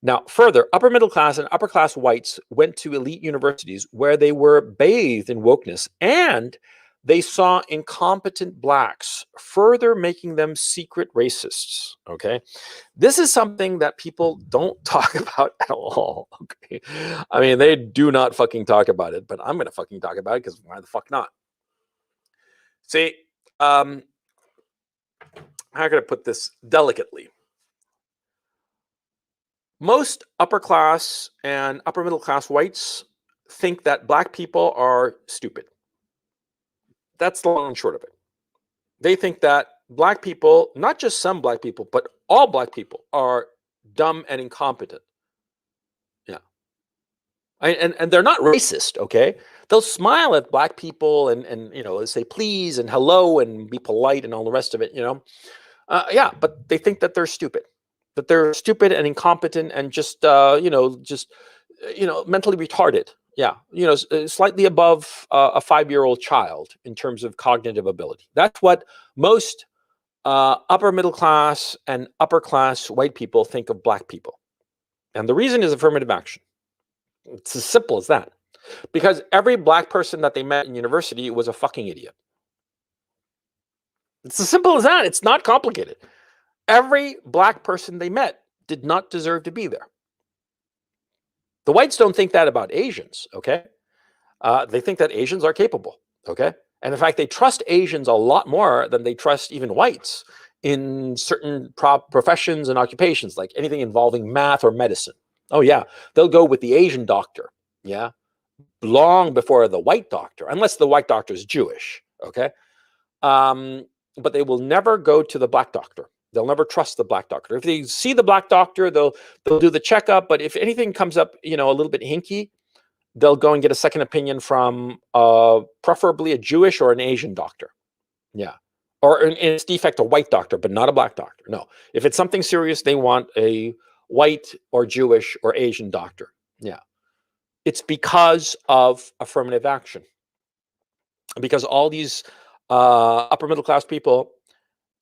Now, further, upper middle class and upper class whites went to elite universities where they were bathed in wokeness, and they saw incompetent blacks, further making them secret racists. Okay, this is something that people don't talk about at all. Okay, I mean, they do not fucking talk about it, but I'm gonna fucking talk about it because why the fuck not? See, how can I put this delicately? Most upper class and upper middle class whites think that black people are stupid. That's the long and short of it. They think that black people, not just some black people, but all black people are dumb and incompetent. Yeah. And they're not racist, okay? They'll smile at black people and say please and hello and be polite and all the rest of it, yeah, but they think that they're stupid, and incompetent and just mentally retarded. Yeah, slightly above a 5-year-old child in terms of cognitive ability. That's what most upper middle class and upper class white people think of black people. And the reason is affirmative action. It's as simple as that. Because every black person that they met in university was a fucking idiot. It's as simple as that. It's not complicated. Every black person they met did not deserve to be there. The whites don't think that about Asians, okay? They think that Asians are capable, okay? And in fact, they trust Asians a lot more than they trust even whites in certain professions and occupations, like anything involving math or medicine. Oh yeah, they'll go with the Asian doctor, yeah, long before the white doctor, unless the white doctor is Jewish, okay? But they will never go to the black doctor. They'll never trust the black doctor. If they see the black doctor, they'll do the checkup. But if anything comes up, a little bit hinky, they'll go and get a second opinion from preferably a Jewish or an Asian doctor. Yeah. Or in its defect, a white doctor, but not a black doctor. No. If it's something serious, they want a white or Jewish or Asian doctor. Yeah. It's because of affirmative action. Because all these upper middle class people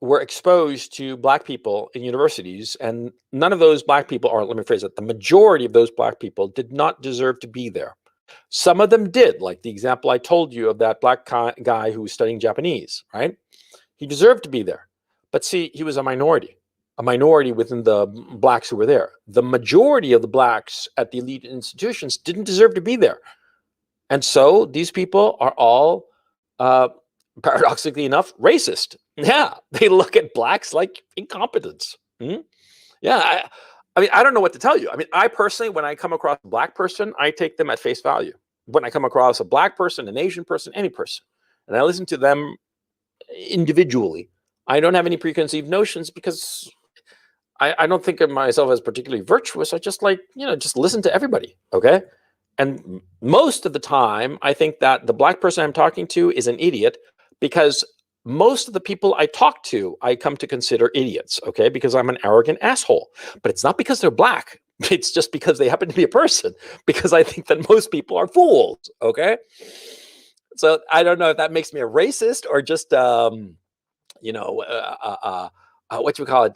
were exposed to black people in universities, and none of those black people, or let me phrase it, the majority of those black people did not deserve to be there. Some of them did, like the example I told you of that black guy who was studying Japanese, right? He deserved to be there. But see, he was a minority within the blacks who were there. The majority of the blacks at the elite institutions didn't deserve to be there. And so these people are all, paradoxically enough, racist. Yeah, they look at blacks like incompetence. Yeah, I mean, I don't know what to tell you. I mean, I personally, when I come across a black person, I take them at face value. When I come across a black person, an Asian person, any person, and I listen to them individually, I don't have any preconceived notions because I don't think of myself as particularly virtuous. I just just listen to everybody, okay? And most of the time, I think that the black person I'm talking to is an idiot because most of the people I talk to, I come to consider idiots, okay? Because I'm an arrogant asshole. But it's not because they're black. It's just because they happen to be a person, because I think that most people are fools, okay? So I don't know if that makes me a racist or just, what you call it,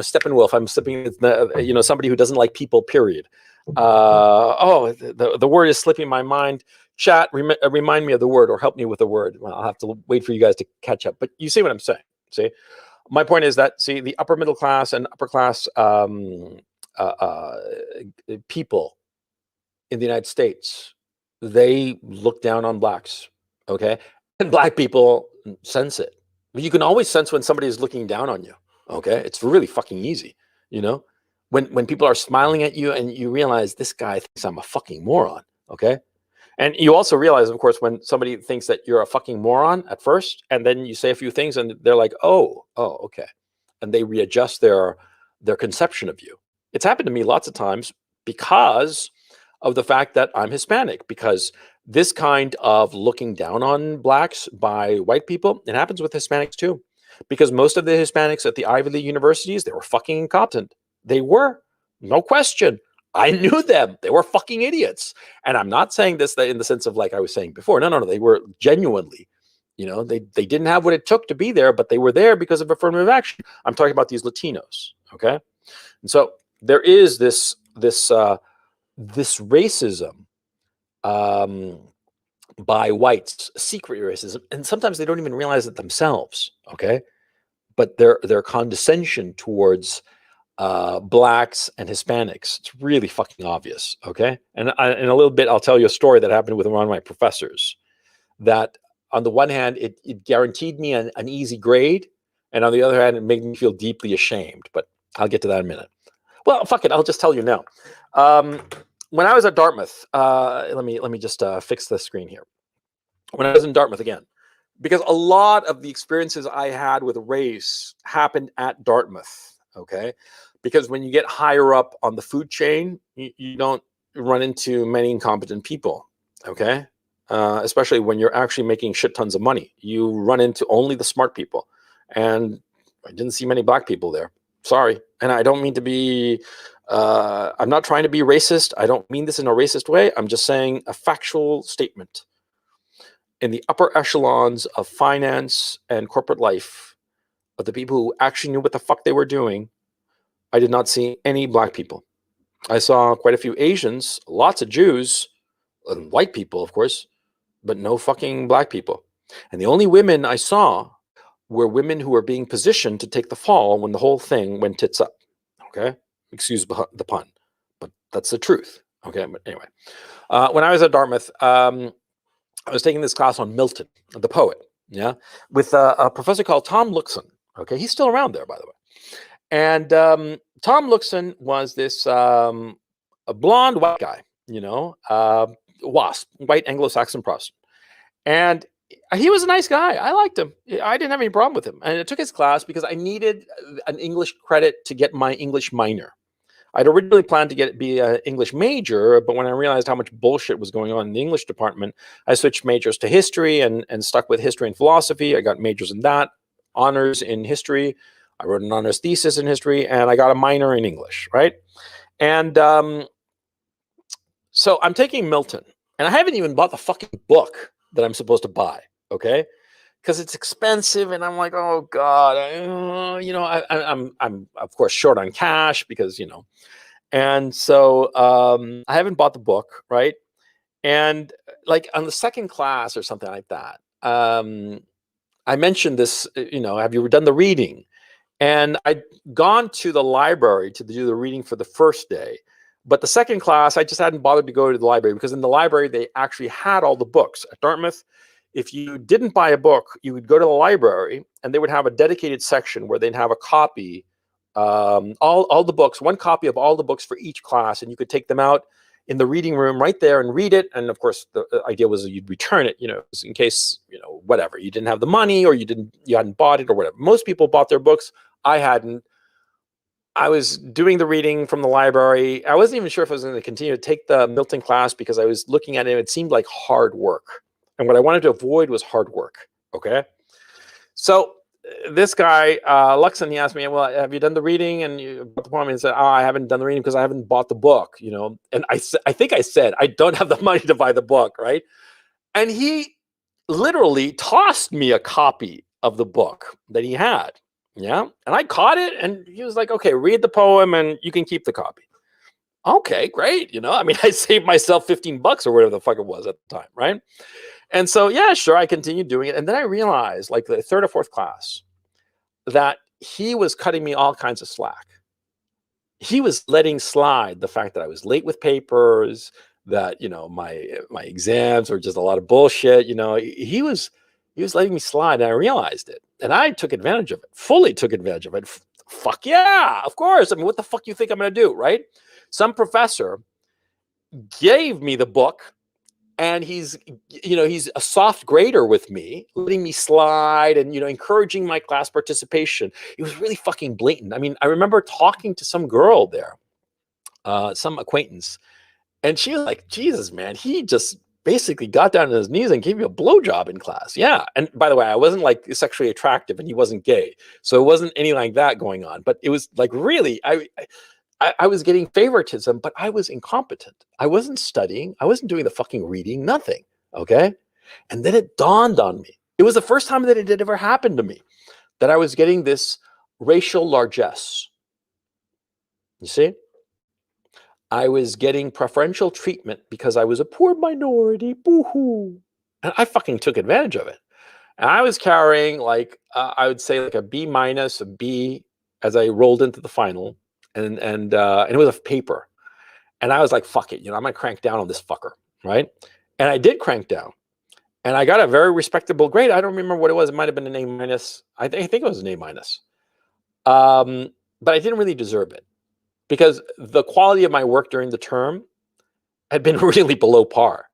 Steppenwolf. I'm stepping, somebody who doesn't like people, period. The word is slipping my mind. Chat, remind me of the word or help me with the word. Well, I'll have to wait for you guys to catch up. But you see what I'm saying? See, my point is that, see, the upper middle class and upper class people in the United States, they look down on blacks, okay? And black people sense it. You can always sense when somebody is looking down on you, okay? It's really fucking easy, when people are smiling at you and you realize this guy thinks I'm a fucking moron, okay? And you also realize, of course, when somebody thinks that you're a fucking moron at first, and then you say a few things and they're like, oh, okay. And they readjust their conception of you. It's happened to me lots of times because of the fact that I'm Hispanic, because this kind of looking down on blacks by white people, it happens with Hispanics too. Because most of the Hispanics at the Ivy League universities, they were fucking incompetent. They were, no question. I knew them. They were fucking idiots. And I'm not saying this in the sense of like I was saying before. No. They were genuinely, they didn't have what it took to be there, but they were there because of affirmative action. I'm talking about these Latinos, okay? And so there is this racism by whites, secret racism, and sometimes they don't even realize it themselves, okay? But their condescension towards blacks and Hispanics, it's really fucking obvious, okay? And in a little bit, I'll tell you a story that happened with one of my professors that on the one hand, it guaranteed me an easy grade, and on the other hand, it made me feel deeply ashamed, but I'll get to that in a minute. Well, fuck it, I'll just tell you now. When I was at Dartmouth, let me just fix the screen here. When I was in Dartmouth again, because a lot of the experiences I had with race happened at Dartmouth, okay? because when you get higher up on the food chain, you don't run into many incompetent people, okay? Especially when you're actually making shit tons of money. You run into only the smart people. And I didn't see many black people there. Sorry. And I don't mean to be, I'm not trying to be racist. I don't mean this in a racist way. I'm just saying a factual statement. In the upper echelons of finance and corporate life, of the people who actually knew what the fuck they were doing, I did not see any black people. I saw quite a few Asians, lots of Jews, and white people, of course, but no fucking black people. And the only women I saw were women who were being positioned to take the fall when the whole thing went tits up. Okay? Excuse the pun, but that's the truth. Okay, but anyway. When I was at Dartmouth, I was taking this class on Milton, the poet, yeah, with a professor called Tom Luxon. Okay, he's still around there, by the way. And Tom Luxon was this a blonde white guy, WASP, white Anglo-Saxon Protestant. And he was a nice guy. I liked him. I didn't have any problem with him. And I took his class because I needed an English credit to get my English minor. I'd originally planned to be an English major, but when I realized how much bullshit was going on in the English department, I switched majors to history and stuck with history and philosophy. I got majors in that, honors in history. I wrote an honors thesis in history, and I got a minor in English, right? And so I'm taking Milton, and I haven't even bought the fucking book that I'm supposed to buy, okay? Because it's expensive, and I'm like, oh God, I'm of course short on cash because and so I haven't bought the book, right? And like on the second class or something like that, I mentioned this, have you done the reading? And I'd gone to the library to do the reading for the first day. But the second class, I just hadn't bothered to go to the library because in the library, they actually had all the books. At Dartmouth, if you didn't buy a book, you would go to the library and they would have a dedicated section where they'd have a copy, all the books, one copy of all the books for each class. And you could take them out in the reading room right there and read it. And of course, the idea was that you'd return it, in case, whatever, you didn't have the money or you hadn't bought it or whatever. Most people bought their books. I hadn't. I was doing the reading from the library. I wasn't even sure if I was going to continue to take the Milton class because I was looking at it. It seemed like hard work. And what I wanted to avoid was hard work. Okay. So this guy, Luxon, he asked me, well, have you done the reading? And you bought the poem? And he said, oh, I haven't done the reading because I haven't bought the book, And I think I said, I don't have the money to buy the book, right? And he literally tossed me a copy of the book that he had. Yeah. And I caught it and he was like, okay, read the poem and you can keep the copy. Okay, great. I saved myself $15 or whatever the fuck it was at the time. Right. And so, yeah, sure. I continued doing it. And then I realized like the third or fourth class that he was cutting me all kinds of slack. He was letting slide the fact that I was late with papers, that, my exams were just a lot of bullshit. He was letting me slide and I realized it. And I took advantage of it, fully took advantage of it. Fuck yeah, of course. What the fuck you think I'm going to do, right? Some professor gave me the book and he's a soft grader with me, letting me slide and, encouraging my class participation. It was really fucking blatant. I remember talking to some girl there, some acquaintance, and she was like, Jesus, man, he just basically got down on his knees and gave me a blowjob in class. Yeah. And by the way, I wasn't like sexually attractive and he wasn't gay. So it wasn't anything like that going on. But it was like really, I was getting favoritism, but I was incompetent. I wasn't studying. I wasn't doing the fucking reading, nothing. Okay. And then it dawned on me. It was the first time that it had ever happened to me that I was getting this racial largesse. You see? I was getting preferential treatment because I was a poor minority. Boo-hoo. And I fucking took advantage of it. And I was carrying like, I would say like a B minus, a B as I rolled into the final. And it was a paper. And I was like, fuck it. I'm going to crank down on this fucker. Right. And I did crank down. And I got a very respectable grade. I don't remember what it was. It might have been an A minus. I think it was an A minus. But I didn't really deserve it. Because the quality of my work during the term had been really below par.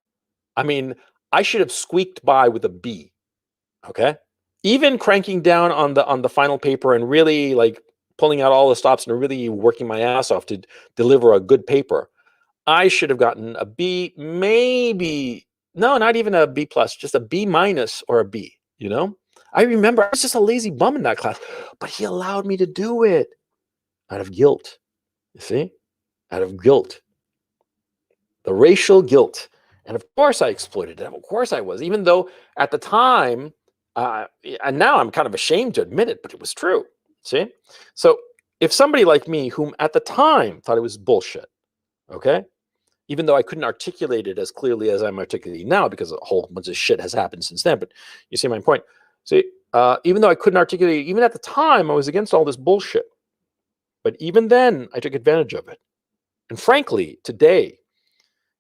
I should have squeaked by with a B. Okay. Even cranking down on the final paper and really like pulling out all the stops and really working my ass off to deliver a good paper, I should have gotten a B, maybe, no, not even a B plus, just a B minus or a B, I remember I was just a lazy bum in that class, but he allowed me to do it out of guilt, you see, out of guilt, the racial guilt. And of course I exploited it. Of course I was, even though at the time, and now I'm kind of ashamed to admit it, but it was true, see? So if somebody like me, whom at the time thought it was bullshit, okay, even though I couldn't articulate it as clearly as I'm articulating now because a whole bunch of shit has happened since then. But you see my point. See, even though I couldn't articulate it, even at the time, I was against all this bullshit. But even then, I took advantage of it. And frankly, today,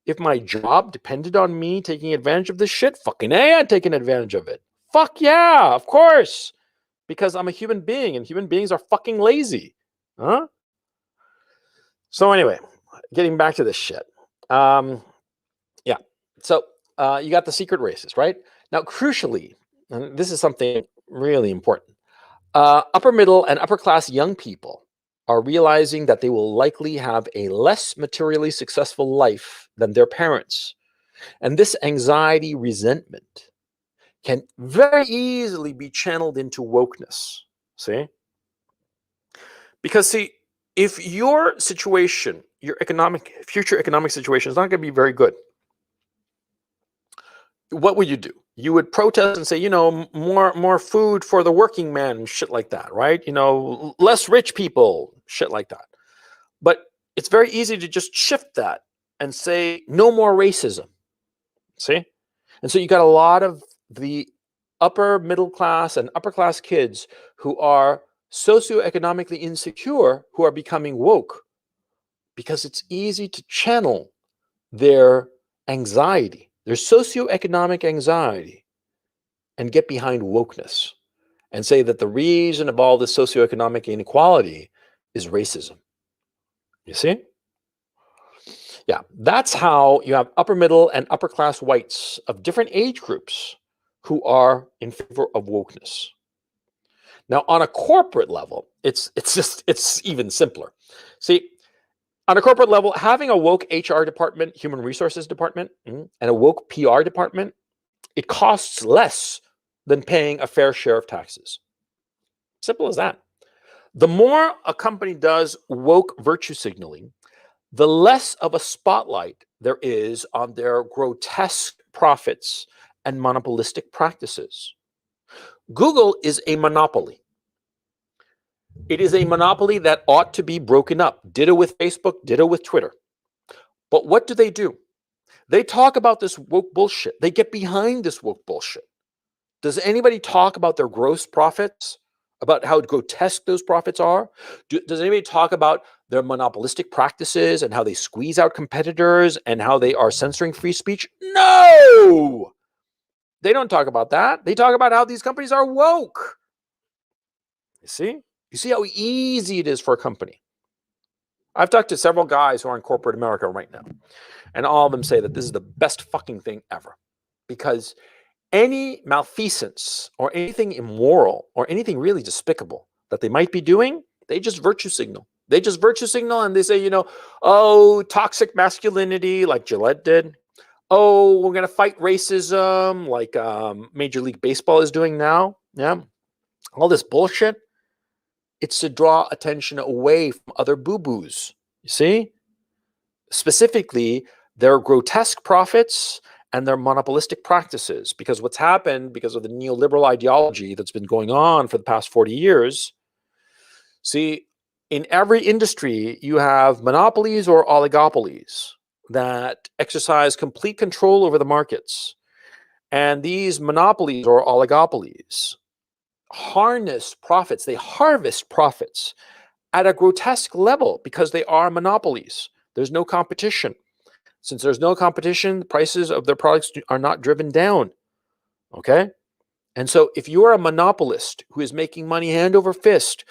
if my job depended on me taking advantage of this shit, fucking A, I'd taken advantage of it. Fuck yeah, of course. Because I'm a human being and human beings are fucking lazy. Huh? So anyway, getting back to this shit. Yeah. So you got the secret races, right? Now, crucially, and this is something really important, upper middle and upper class young people are realizing that they will likely have a less materially successful life than their parents. And this anxiety, resentment can very easily be channeled into wokeness. See? Because see, if your situation, your future economic situation is not going to be very good, what would you do? You would protest and say, more food for the working man, shit like that, right? Less rich people, shit like that. But it's very easy to just shift that and say, no more racism. See? And so you got a lot of the upper middle class and upper class kids who are socioeconomically insecure who are becoming woke because it's easy to channel their anxiety, their socioeconomic anxiety, and get behind wokeness and say that the reason of all this socioeconomic inequality is racism. You see? Yeah, that's how you have upper middle and upper class whites of different age groups who are in favor of wokeness. Now, on a corporate level, it's even simpler. See, on a corporate level, having a woke HR department, human resources department, and a woke PR department, it costs less than paying a fair share of taxes. Simple as that. The more a company does woke virtue signaling, the less of a spotlight there is on their grotesque profits and monopolistic practices. Google is a monopoly. It is a monopoly that ought to be broken up. Ditto with Facebook, ditto with Twitter. But what do? They talk about this woke bullshit. They get behind this woke bullshit. Does anybody talk about their gross profits? About how grotesque those profits are? Does anybody talk about their monopolistic practices and how they squeeze out competitors and how they are censoring free speech? No! They don't talk about that. They talk about how these companies are woke. You see? You see how easy it is for a company. I've talked to several guys who are in corporate America right now, and all of them say that this is the best fucking thing ever. Because any malfeasance or anything immoral or anything really despicable that they might be doing, they just virtue signal. They just virtue signal and they say, toxic masculinity like Gillette did. Oh, we're going to fight racism like Major League Baseball is doing now. Yeah. All this bullshit. It's to draw attention away from other boo-boos. You see? Specifically, their grotesque profits and their monopolistic practices. Because what's happened because of the neoliberal ideology that's been going on for the past 40 years, see, in every industry, you have monopolies or oligopolies that exercise complete control over the markets. And these monopolies or oligopolies harness profits. They harvest profits at a grotesque level because they are monopolies. There's no competition. Since there's no competition, the prices of their products are not driven down. Okay? And so if you're a monopolist who is making money hand over fist,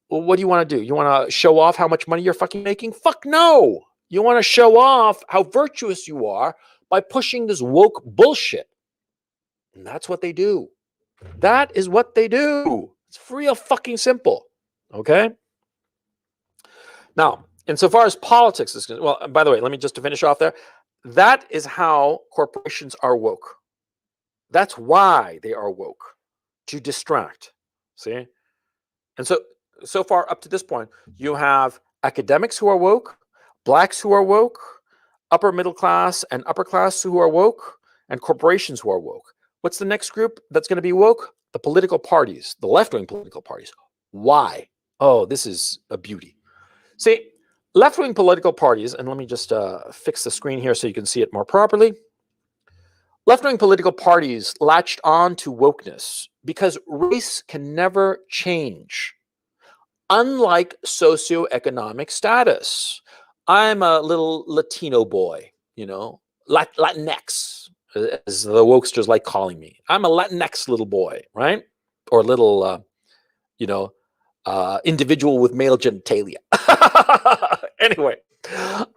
well, what do you want to do? You want to show off how much money you're fucking making? Fuck no. You want to show off how virtuous you are by pushing this woke bullshit. And that's what they do. That is what they do. It's real fucking simple. Okay? Now, insofar as politics is concerned, well, by the way, let me just to finish off there. That is how corporations are woke. That's why they are woke, to distract. See? And so far up to this point, you have academics who are woke, blacks who are woke, upper middle class and upper class who are woke, and corporations who are woke. What's the next group that's going to be woke? The political parties, the left-wing political parties. Why? Oh, this is a beauty. See, left-wing political parties, and let me just fix the screen here so you can see it more properly. Left-wing political parties latched on to wokeness because race can never change. Unlike socioeconomic status. I'm a little Latino boy, Latinx, as the wokesters like calling me. I'm a Latinx little boy, right? Or little, individual with male genitalia. Anyway,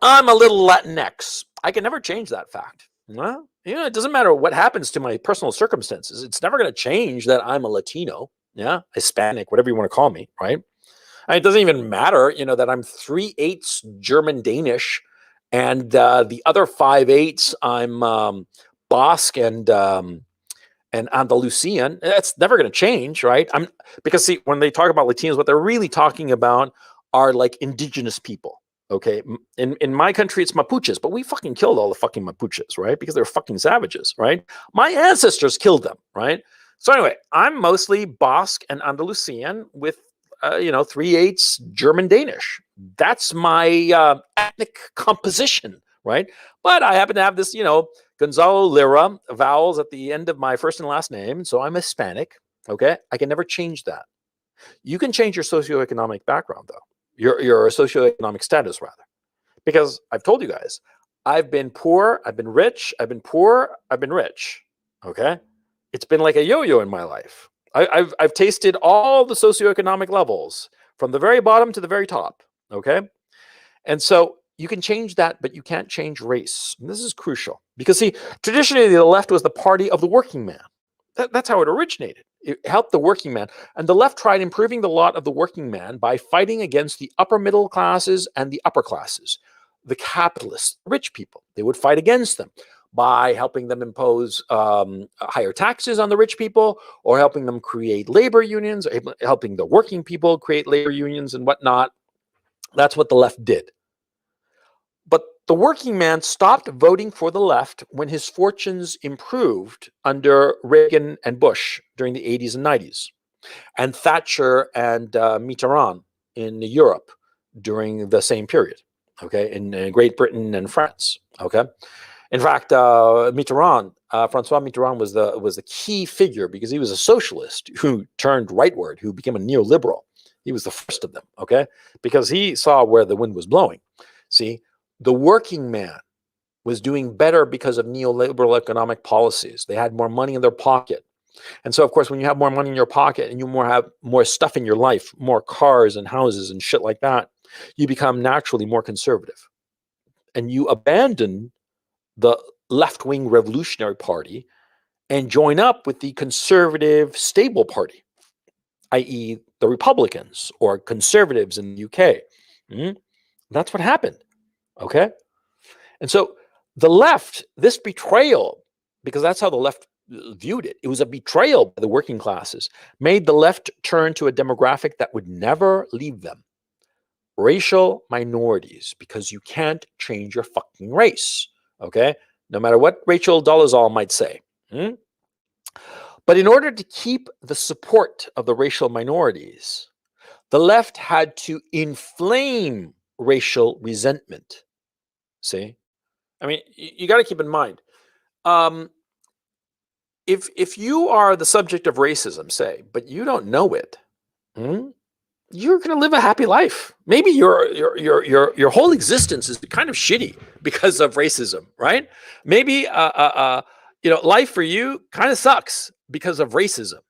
I'm a little Latinx. I can never change that fact. Well, it doesn't matter what happens to my personal circumstances. It's never going to change that I'm a Latino, Hispanic, whatever you want to call me, right? It doesn't even matter, that I'm 3/8 German Danish, and the other 5/8 I'm Basque and Andalusian. That's never going to change, right? Because see, when they talk about Latinos, what they're really talking about are like indigenous people. Okay, in my country it's Mapuches, but we fucking killed all the fucking Mapuches, right? Because they're fucking savages, right? My ancestors killed them, right? So anyway, I'm mostly Basque and Andalusian with 3/8 German Danish. That's my ethnic composition, right? But I happen to have this, Gonzalo Lira vowels at the end of my first and last name, so I'm Hispanic. Okay, I can never change that. You can change your socioeconomic background, though. Your socioeconomic status, rather, because I've told you guys, I've been poor, I've been rich, I've been poor, I've been rich. Okay, it's been like a yo-yo in my life. I've tasted all the socioeconomic levels from the very bottom to the very top. Okay, and so you can change that, but you can't change race. And this is crucial because, see, traditionally the left was the party of the working man. That's how it originated. It helped the working man. And the left tried improving the lot of the working man by fighting against the upper middle classes and the upper classes, the capitalists, rich people. They would fight against them by helping them impose higher taxes on the rich people, or helping them create labor unions, or helping the working people create labor unions and whatnot. That's what the left did. But the working man stopped voting for the left when his fortunes improved under Reagan and Bush during the 80s and 90s, and Thatcher and Mitterrand in Europe during the same period, okay, in Great Britain and France, okay. In fact, Mitterrand, Francois Mitterrand was the key figure because he was a socialist who turned rightward, who became a neoliberal. He was the first of them, okay, because he saw where the wind was blowing. See, the working man was doing better because of neoliberal economic policies. They had more money in their pocket. And so, of course, when you have more money in your pocket and you have more stuff in your life, more cars and houses and shit like that, you become naturally more conservative. And you abandon the left-wing Revolutionary Party and join up with the conservative stable party, i.e. the Republicans or conservatives in the UK. That's what happened. Okay. And so the left, this betrayal, because that's how the left viewed it, it was a betrayal by the working classes, made the left turn to a demographic that would never leave them. Racial minorities, because you can't change your fucking race. Okay. No matter what Rachel Dolezal might say. But in order to keep the support of the racial minorities, the left had to inflame racial resentment. See, I mean, you got to keep in mind, if you are the subject of racism, say, but you don't know it, you're going to live a happy life. Maybe your whole existence is kind of shitty because of racism, right? Maybe life for you kind of sucks because of racism.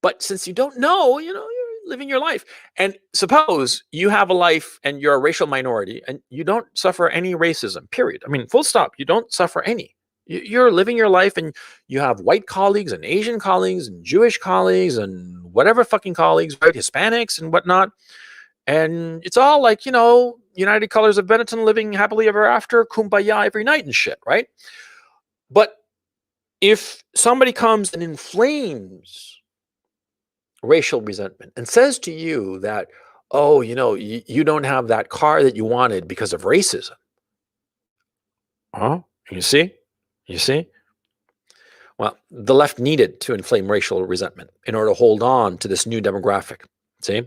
But since you don't know, you're living your life. And suppose you have a life and you're a racial minority and you don't suffer any racism, period. I mean, full stop. You don't suffer any. You're living your life and you have white colleagues and Asian colleagues and Jewish colleagues and whatever fucking colleagues, right? Hispanics and whatnot. And it's all like, United Colors of Benetton, living happily ever after, kumbaya every night and shit, right? But if somebody comes and inflames racial resentment and says to you that, oh, you don't have that car that you wanted because of racism. Huh? You see? You see? Well, the left needed to inflame racial resentment in order to hold on to this new demographic. See?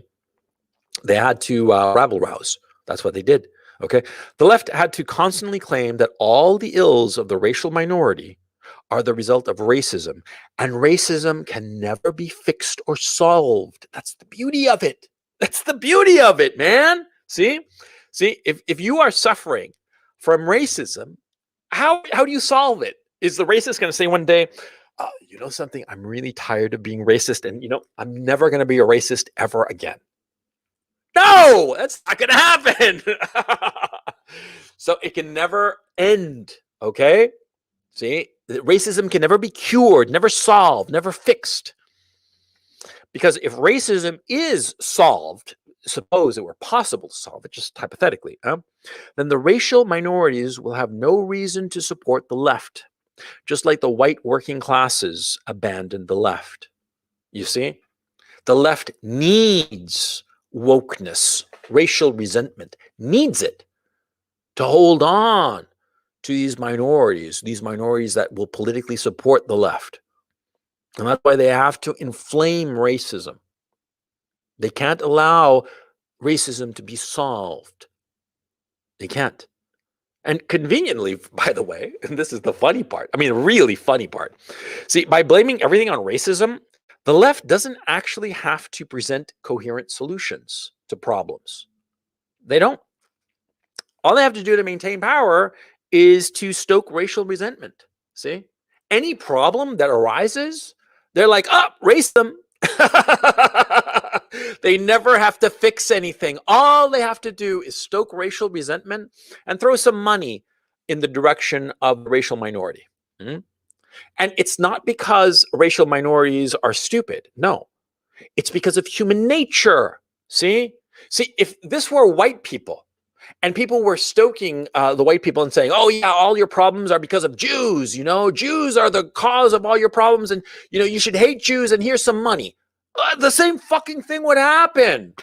They had to rabble rouse. That's what they did. Okay? The left had to constantly claim that all the ills of the racial minority are the result of racism, and racism can never be fixed or solved. That's the beauty of it. That's the beauty of it, man. See, if you are suffering from racism, how do you solve it? Is the racist going to say one day, you know something, I'm really tired of being racist, and I'm never going to be a racist ever again? No, that's not going to happen. So it can never end. Okay. See, racism can never be cured, never solved, never fixed. Because if racism is solved, suppose it were possible to solve it, just hypothetically, then the racial minorities will have no reason to support the left, just like the white working classes abandoned the left. You see, the left needs wokeness, racial resentment, needs it to hold on to these minorities that will politically support the left. And that's why they have to inflame racism. They can't allow racism to be solved. They can't. And conveniently, by the way, and this is the funny part, really funny part. See, by blaming everything on racism, the left doesn't actually have to present coherent solutions to problems. They don't. All they have to do to maintain power is to stoke racial resentment. See? Any problem that arises, they're like, racism. They never have to fix anything. All they have to do is stoke racial resentment and throw some money in the direction of the racial minority. And it's not because racial minorities are stupid. No, it's because of human nature. See, if this were white people, and people were stoking the white people and saying, oh, yeah, all your problems are because of Jews. Jews are the cause of all your problems. And, you should hate Jews and here's some money. The same fucking thing would happen.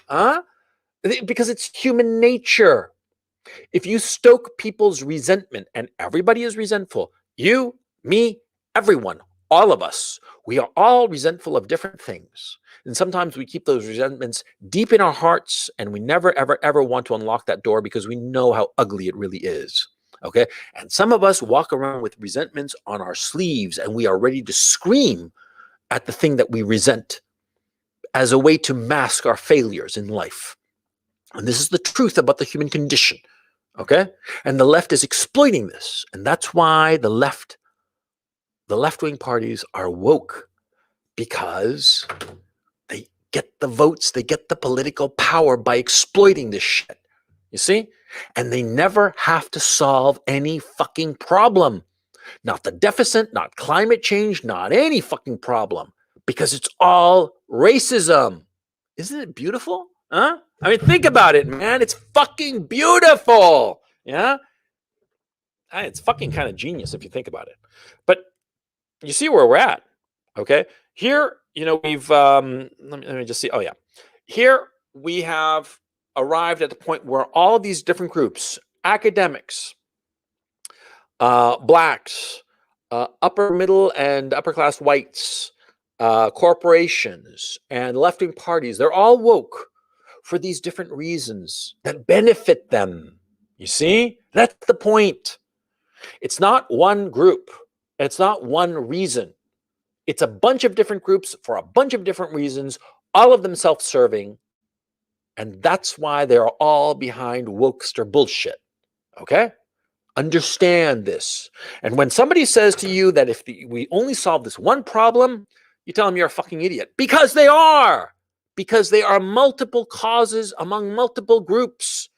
Because it's human nature. If you stoke people's resentment, and everybody is resentful, you, me, everyone, all of us, we are all resentful of different things. And sometimes we keep those resentments deep in our hearts, and we never, ever, ever want to unlock that door because we know how ugly it really is. Okay? And some of us walk around with resentments on our sleeves, and we are ready to scream at the thing that we resent as a way to mask our failures in life. And this is the truth about the human condition. Okay? And the left is exploiting this. And that's why the left-wing parties are woke, because they get the votes, they get the political power by exploiting this shit. You see? And they never have to solve any fucking problem. Not the deficit, not climate change, not any fucking problem. Because it's all racism. Isn't it beautiful? Huh? Think about it, man. It's fucking beautiful. Yeah? It's fucking kind of genius if you think about it. But you see where we're at. Okay? Here, we've, let me just see. Oh, yeah. Here we have arrived at the point where all of these different groups, academics, blacks, upper middle and upper class whites, corporations, and left-wing parties, they're all woke for these different reasons that benefit them. You see? That's the point. It's not one group. It's not one reason. It's a bunch of different groups for a bunch of different reasons, all of them self-serving. And that's why they're all behind wokester bullshit. Okay? Understand this. And when somebody says to you that if we only solve this one problem, you tell them you're a fucking idiot. Because they are. Because they are multiple causes among multiple groups.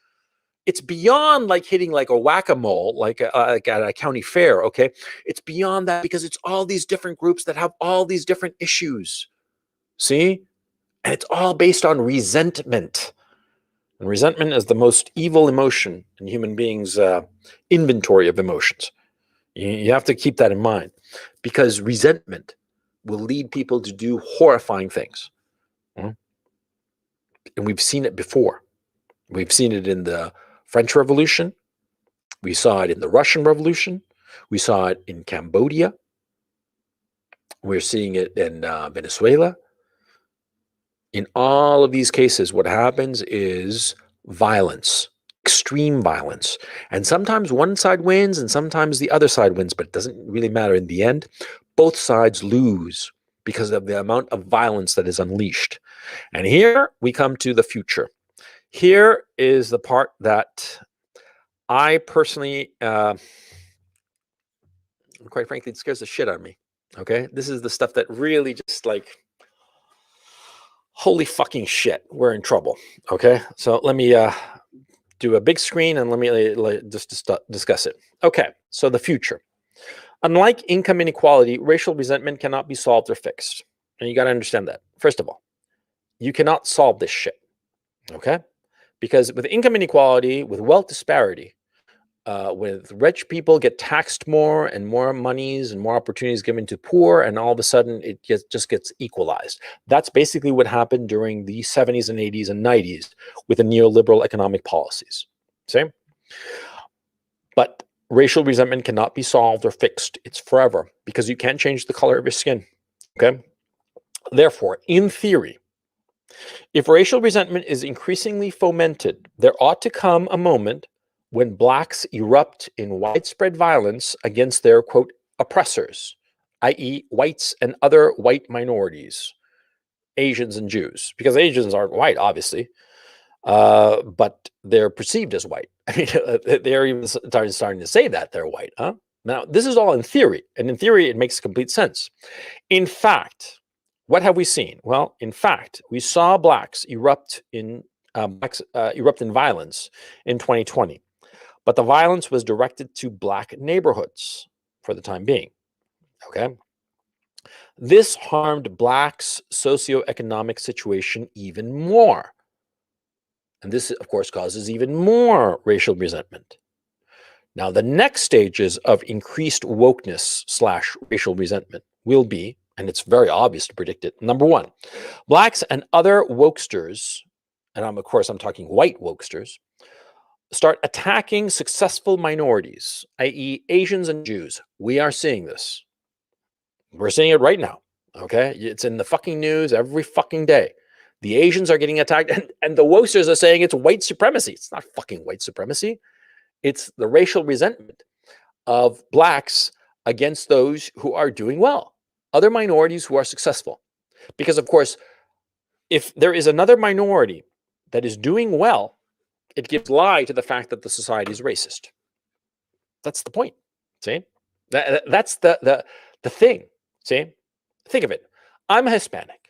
It's beyond like hitting like a whack-a-mole, like at a county fair, okay? It's beyond that because it's all these different groups that have all these different issues. See? And it's all based on resentment. And resentment is the most evil emotion in human beings' inventory of emotions. You have to keep that in mind, because resentment will lead people to do horrifying things. And we've seen it before. We've seen it in the French Revolution. We saw it in the Russian Revolution. We saw it in Cambodia. We're seeing it in Venezuela. In all of these cases, what happens is violence, extreme violence. And sometimes one side wins and sometimes the other side wins, but it doesn't really matter in the end. Both sides lose because of the amount of violence that is unleashed. And here we come to the future. Here is the part that I personally, quite frankly, it scares the shit out of me. Okay? This is the stuff that really just like, holy fucking shit, we're in trouble. Okay? So let me do a big screen and let me just discuss it. Okay, so the future. Unlike income inequality, racial resentment cannot be solved or fixed. And you got to understand that. First of all, you cannot solve this shit. Okay? Because with income inequality, with wealth disparity, with rich people get taxed more and more monies and more opportunities given to poor, and all of a sudden it just gets equalized. That's basically what happened during the 70s and 80s and 90s with the neoliberal economic policies. See? But racial resentment cannot be solved or fixed. It's forever because you can't change the color of your skin. Okay? Therefore, in theory, if racial resentment is increasingly fomented, there ought to come a moment when blacks erupt in widespread violence against their, quote, oppressors, i.e. whites and other white minorities, Asians and Jews, because Asians aren't white, obviously, but they're perceived as white. I mean, they're even starting to say that they're white. Huh? Now, this is all in theory, and in theory, it makes complete sense. In fact, what have we seen? Well, in fact, we saw blacks erupt in violence in 2020. But the violence was directed to black neighborhoods for the time being. Okay. This harmed blacks' socioeconomic situation even more. And this, of course, causes even more racial resentment. Now, the next stages of increased wokeness / racial resentment will be, and it's very obvious to predict it, number one, blacks and other wokesters, and of course I'm talking white wokesters, start attacking successful minorities, i.e. Asians and Jews. We are seeing this. We're seeing it right now, okay? It's in the fucking news every fucking day. The Asians are getting attacked, and the wokesters are saying it's white supremacy. It's not fucking white supremacy. It's the racial resentment of blacks against those who are doing well, other minorities who are successful. Because, of course, if there is another minority that is doing well, it gives lie to the fact that the society is racist. That's the point. See, that's the thing. See, think of it. I'm Hispanic,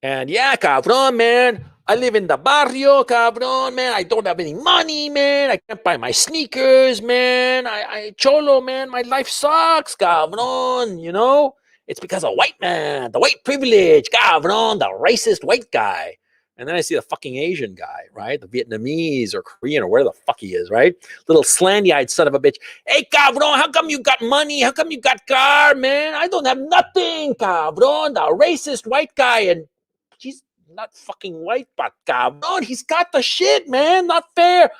and yeah, cabrón, man. I live in the barrio, cabrón, man. I don't have any money, man. I can't buy my sneakers, man. I cholo, man. My life sucks, cabrón. You know, it's because of white man, the white privilege, cabrón, the racist white guy. And then I see the fucking Asian guy, right? The Vietnamese or Korean or where the fuck he is, right? Little slanty-eyed son of a bitch. Hey, cabrón, how come you got money? How come you got car, man? I don't have nothing, cabrón. The racist white guy. And he's not fucking white, but cabrón, he's got the shit, man. Not fair.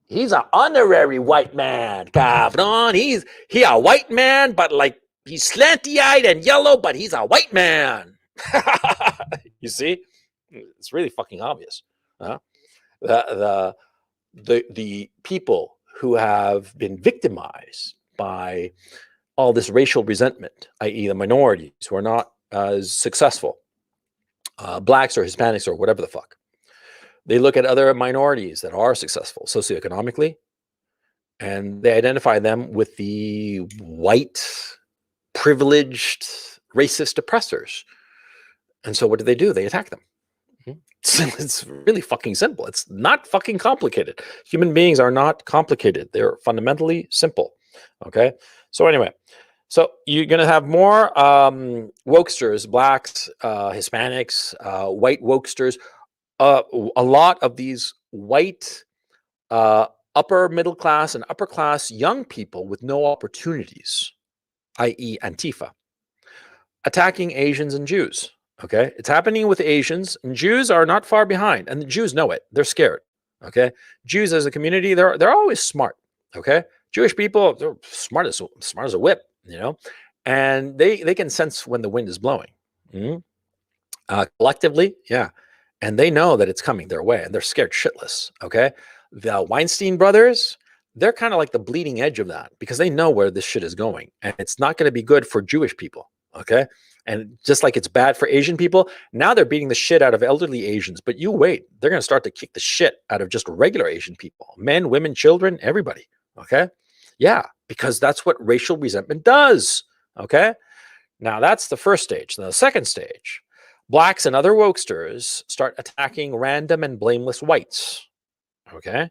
He's an honorary white man, cabrón. He a white man, but like he's slanty-eyed and yellow, but he's a white man. You see? It's really fucking obvious. The people who have been victimized by all this racial resentment, i.e. the minorities who are not as successful, blacks or Hispanics or whatever the fuck, they look at other minorities that are successful socioeconomically, and they identify them with the white, privileged, racist oppressors. And so what do? They attack them. It's really fucking simple. It's not fucking complicated. Human beings are not complicated. They're fundamentally simple. Okay. So anyway, so you're going to have more wokesters, blacks, Hispanics, white wokesters a lot of these white upper middle class and upper class young people with no opportunities, i.e., Antifa, attacking Asians and Jews. Okay, it's happening with Asians, and Jews are not far behind, and the Jews know it. They're scared. Okay, Jews as a community, they're always smart. Okay, Jewish people, they're smart as a whip, and they can sense when the wind is blowing. Mhm. Collectively, yeah, and they know that it's coming their way, and they're scared shitless. Okay, the Weinstein brothers, they're kind of like the bleeding edge of that because they know where this shit is going, and it's not going to be good for Jewish people. Okay, and just like it's bad for Asian people, now they're beating the shit out of elderly Asians. But you wait, they're going to start to kick the shit out of just regular Asian people, men, women, children, everybody. Okay, yeah, because that's what racial resentment does. Okay, now that's the first stage. Now, the second stage, blacks and other wokesters start attacking random and blameless whites. Okay,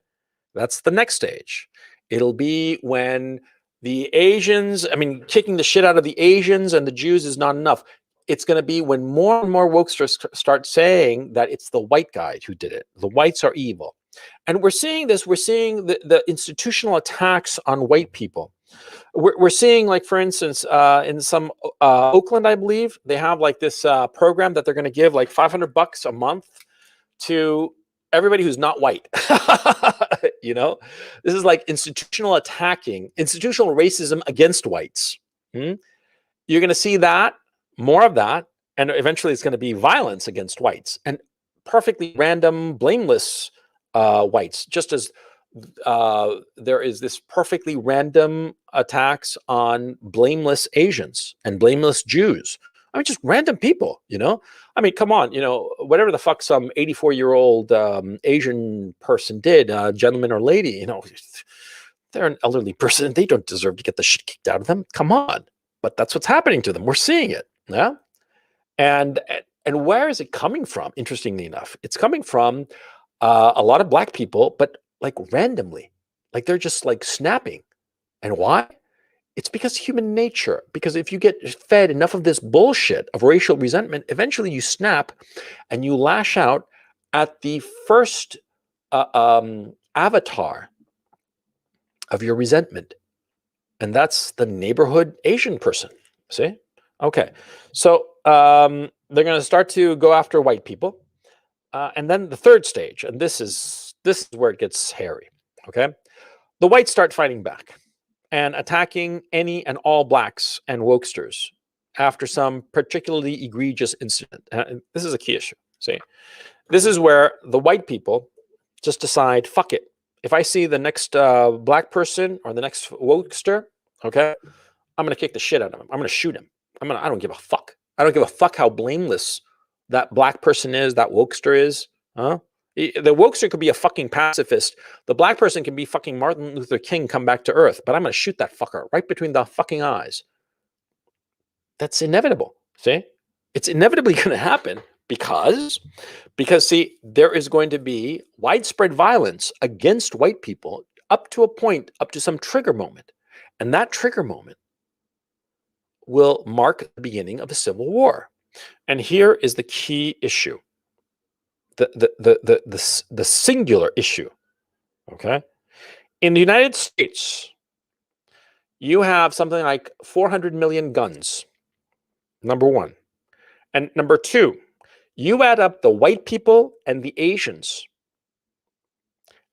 that's the next stage. It'll be when the Asians, kicking the shit out of the Asians and the Jews is not enough. It's going to be when more and more wokesters start saying that it's the white guy who did it. The whites are evil. And we're seeing this. We're seeing the institutional attacks on white people. We're seeing, like, for instance, in some Oakland, I believe, they have like this program that they're going to give like $500 a month to everybody who's not white. This is like institutional racism against whites. You're going to see that, more of that, and eventually it's going to be violence against whites and perfectly random, blameless whites, just as there is this perfectly random attacks on blameless Asians and blameless Jews. Just random people, come on, whatever the fuck some 84-year-old Asian person did, gentleman or lady, they're an elderly person. They don't deserve to get the shit kicked out of them. Come on. But that's what's happening to them. We're seeing it. Yeah. And where is it coming from? Interestingly enough, it's coming from a lot of black people, but like randomly, like they're just like snapping. And why? It's because human nature. Because if you get fed enough of this bullshit of racial resentment, eventually you snap and you lash out at the first avatar of your resentment. And that's the neighborhood Asian person. See? Okay. So they're going to start to go after white people. And then the third stage, and this is where it gets hairy. Okay. The whites start fighting back and attacking any and all blacks and wokesters after some particularly egregious incident. This is a key issue. See, this is where the white people just decide, fuck it. If I see the next black person or the next wokester, okay, I'm going to kick the shit out of him. I'm going to shoot him. I don't give a fuck. I don't give a fuck how blameless that black person is, that wokester is. Huh? The wokester could be a fucking pacifist. The black person can be fucking Martin Luther King come back to earth, but I'm going to shoot that fucker right between the fucking eyes. That's inevitable. See? It's inevitably going to happen because see, there is going to be widespread violence against white people up to a point, up to some trigger moment. And that trigger moment will mark the beginning of the Civil War. And here is the key issue. The singular issue. Okay. In the United States, you have something like 400 million guns. Number one. And number two, you add up the white people and the Asians,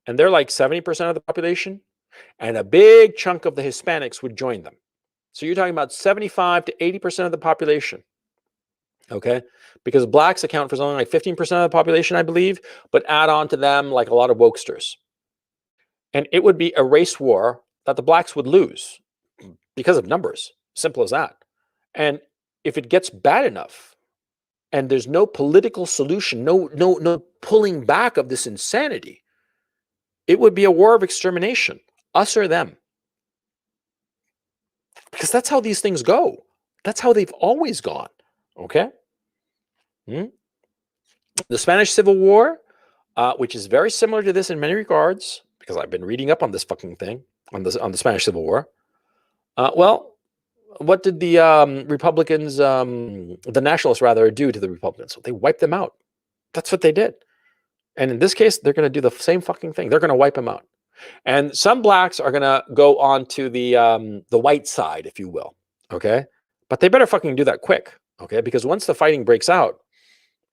and they're like 70% of the population, and a big chunk of the Hispanics would join them. So you're talking about 75 to 80% of the population. Okay, because blacks account for something like 15% of the population, I believe, but add on to them like a lot of wokesters. And it would be a race war that the blacks would lose because of numbers. Simple as that. And if it gets bad enough and there's no political solution, no pulling back of this insanity, it would be a war of extermination, us or them. Because that's how these things go. That's how they've always gone. Okay? The Spanish Civil War, which is very similar to this in many regards, because I've been reading up on this fucking thing, on the Spanish Civil War. Well, what did the Republicans, the Nationalists rather, do to the Republicans? They wiped them out. That's what they did. And in this case, they're going to do the same fucking thing. They're going to wipe them out. And some blacks are going to go on to the white side, if you will. Okay. But they better fucking do that quick. Okay. Because once the fighting breaks out,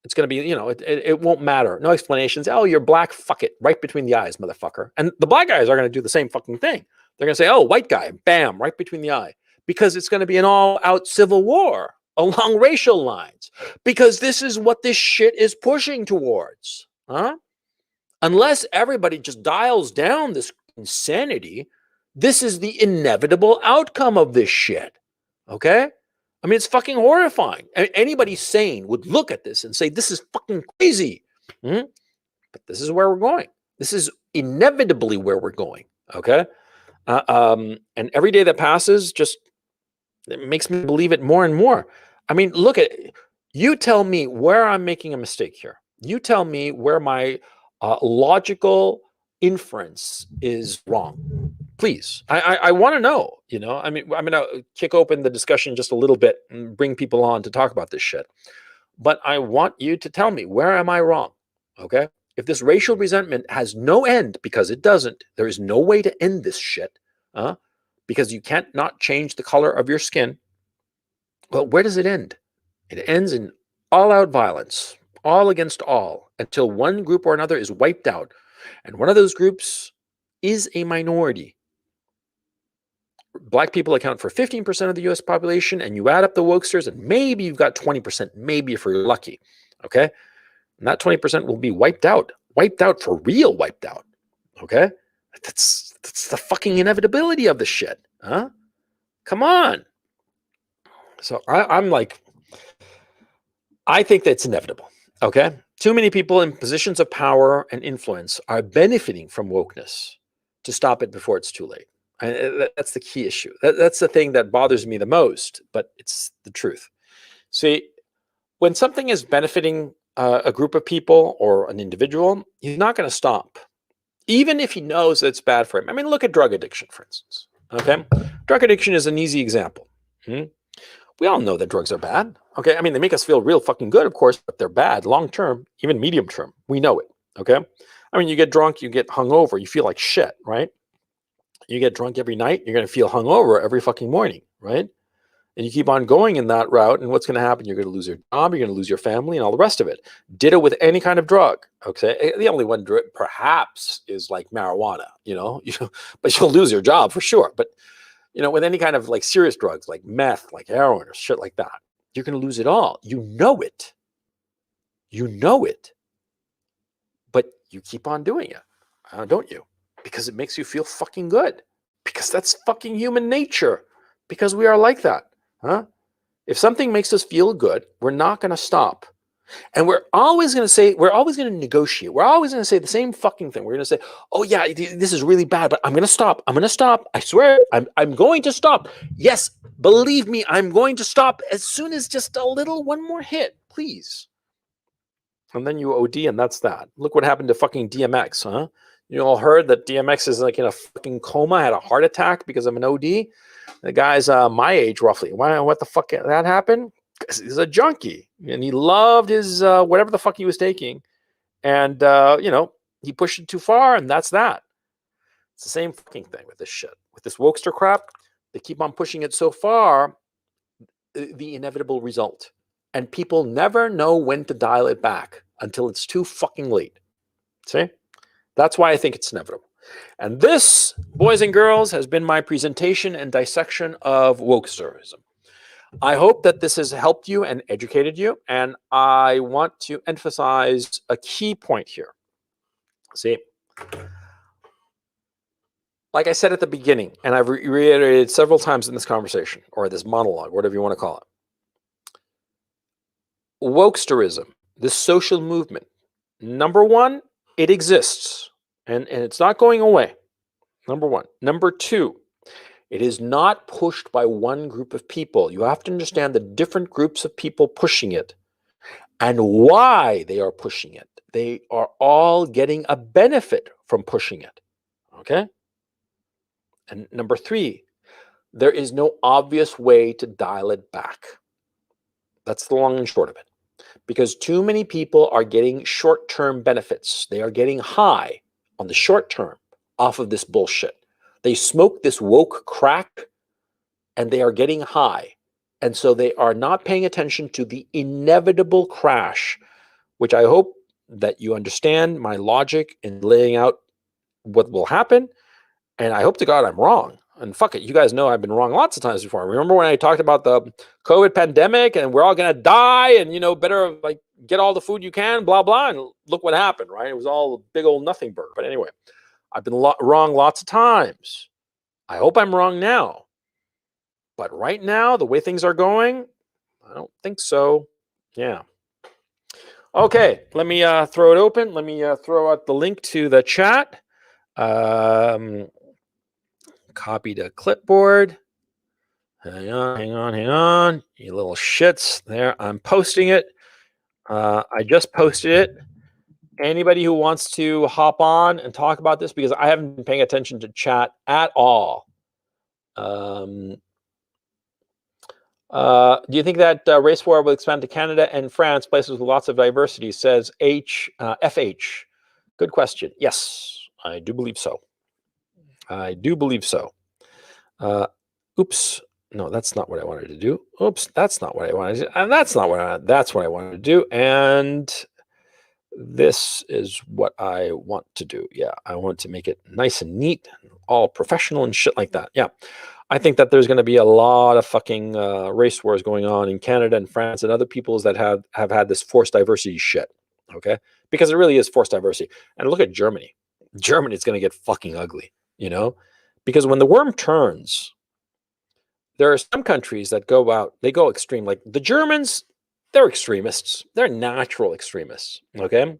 it's going to be, it won't matter. No explanations. Oh, you're black. Fuck it. Right between the eyes, motherfucker. And the black guys are going to do the same fucking thing. They're going to say, oh, white guy, bam, right between the eye. Because it's going to be an all-out civil war along racial lines. Because this is what this shit is pushing towards. Huh? Unless everybody just dials down this insanity, this is the inevitable outcome of this shit. Okay? I mean, it's fucking horrifying. Anybody sane would look at this and say, this is fucking crazy. But this is where we're going. This is inevitably where we're going. Okay? And every day that passes just it makes me believe it more and more. I mean, look at it. You tell me where I'm making a mistake here. You tell me where my logical inference is wrong. Please, I want to know. I mean, I'm going to kick open the discussion just a little bit and bring people on to talk about this shit. But I want you to tell me, where am I wrong? Okay? If this racial resentment has no end, because it doesn't, there is no way to end this shit, because you can't not change the color of your skin. Well, where does it end? It ends in all-out violence, all against all, until one group or another is wiped out. And one of those groups is a minority. Black people account for 15% of the US population, and you add up the wokesters, and maybe you've got 20%, maybe if you're lucky. Okay? And that 20% will be wiped out for real, wiped out. Okay? That's the fucking inevitability of the shit. Huh? Come on. So I'm like, I think that's inevitable. Okay? Too many people in positions of power and influence are benefiting from wokeness to stop it before it's too late. And that's the key issue. That's the thing that bothers me the most, but it's the truth. See, when something is benefiting a group of people or an individual, he's not going to stop, even if he knows that it's bad for him. I mean, look at drug addiction, for instance. Okay? Drug addiction is an easy example. We all know that drugs are bad. Okay? I mean, they make us feel real fucking good, of course, but they're bad long-term, even medium-term. We know it. Okay? I mean, you get drunk, you get hungover, you feel like shit, right? You get drunk every night, you're going to feel hungover every fucking morning, right? And you keep on going in that route, and what's going to happen? You're going to lose your job, you're going to lose your family, and all the rest of it. Ditto with any kind of drug, okay? The only one perhaps is like marijuana, but you'll lose your job for sure. But, with any kind of like serious drugs, like meth, like heroin or shit like that, you're going to lose it all. You know it. You know it. But you keep on doing it, don't you? Because it makes you feel fucking good. Because that's fucking human nature. Because we are like that. Huh? If something makes us feel good, we're not going to stop. And we're always going to negotiate. We're always going to say the same fucking thing. We're going to say, oh yeah, this is really bad, but I'm going to stop. I'm going to stop. I swear, I'm going to stop. Yes, believe me, I'm going to stop as soon as just one more hit, please. And then you OD, and that's that. Look what happened to fucking DMX, huh? You all heard that DMX is like in a fucking coma, had a heart attack because of an OD. The guy's my age, roughly. Why? What the fuck that happened? Because he's a junkie, and he loved his whatever the fuck he was taking, and he pushed it too far, and that's that. It's the same fucking thing with this shit, with this wokester crap. They keep on pushing it so far, the inevitable result, and people never know when to dial it back until it's too fucking late. See, that's why I think it's inevitable. And this, boys and girls, has been my presentation and dissection of wokesterism. I hope that this has helped you and educated you. And I want to emphasize a key point here. See, like I said at the beginning, and I've reiterated several times in this conversation, or this monologue, whatever you want to call it. Wokesterism, this social movement, number one, it exists. And it's not going away, number one. Number two, it is not pushed by one group of people. You have to understand the different groups of people pushing it and why they are pushing it. They are all getting a benefit from pushing it, okay? And number three, there is no obvious way to dial it back. That's the long and short of it. because too many people are getting short-term benefits. They are getting high on the short term off of this bullshit. They smoke this woke crack and they are getting high. And so they are not paying attention to the inevitable crash, which I hope that you understand my logic in laying out what will happen. And I hope to God I'm wrong. And fuck it, you guys know I've been wrong lots of times before. Remember when I talked about the COVID pandemic and we're all going to die and, you know, better like get all the food you can, blah, blah. And look what happened, right? It was all a big old nothing burger. But anyway, I've been wrong lots of times. I hope I'm wrong now. But right now, the way things are going, I don't think so. Yeah. Okay, let me throw it open. Let me throw out the link to the chat. Copy to clipboard. Hang on. You little shits. There, I'm posting it. I just posted it. Anybody who wants to hop on and talk about this, because I haven't been paying attention to chat at all. Do you think that race war will expand to Canada and France, places with lots of diversity, says FH? Good question. Yes, I do believe so. I do believe so. Oops. No, that's not what I wanted to do. Oops, that's not what I wanted to do. And that's not what that's what I wanted to do. And this is what I want to do. Yeah, I want to make it nice and neat, all professional and shit like that. Yeah. I think that there's going to be a lot of fucking race wars going on in Canada and France and other peoples that have had this forced diversity shit. Okay. Because it really is forced diversity. And look at Germany. Germany is going to get fucking ugly, you know, because when the worm turns, there are some countries that go out, they go extreme. Like the Germans, they're extremists. They're natural extremists. Okay.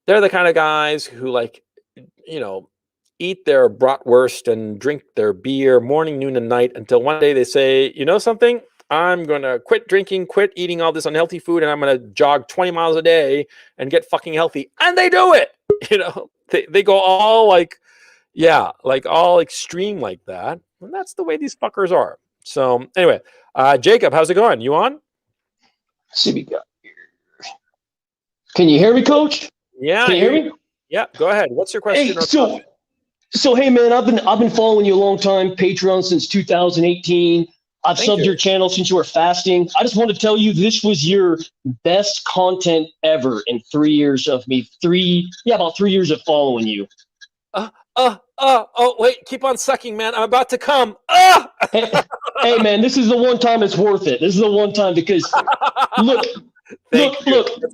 They're the kind of guys who, like, you know, eat their bratwurst and drink their beer morning, noon, and night until one day they say, you know something? I'm going to quit drinking, quit eating all this unhealthy food, and I'm going to jog 20 miles a day and get fucking healthy. And they do it. You know, they go all like, yeah, like all extreme like that. And that's the way these fuckers are. So anyway, Jacob, how's it going? You on? See, we got here. Can you hear me, Coach? Yeah. Can you hear me? Yeah, go ahead. What's your question? Hey, so hey man, I've been following you a long time, Patreon since 2018. I've subbed your channel since you were fasting. I just want to tell you this was your best content ever in 3 years of me. About 3 years of following you. Oh, wait, keep on sucking, man. I'm about to come. Hey man, this is the one time it's worth it. This is the one time because look. That's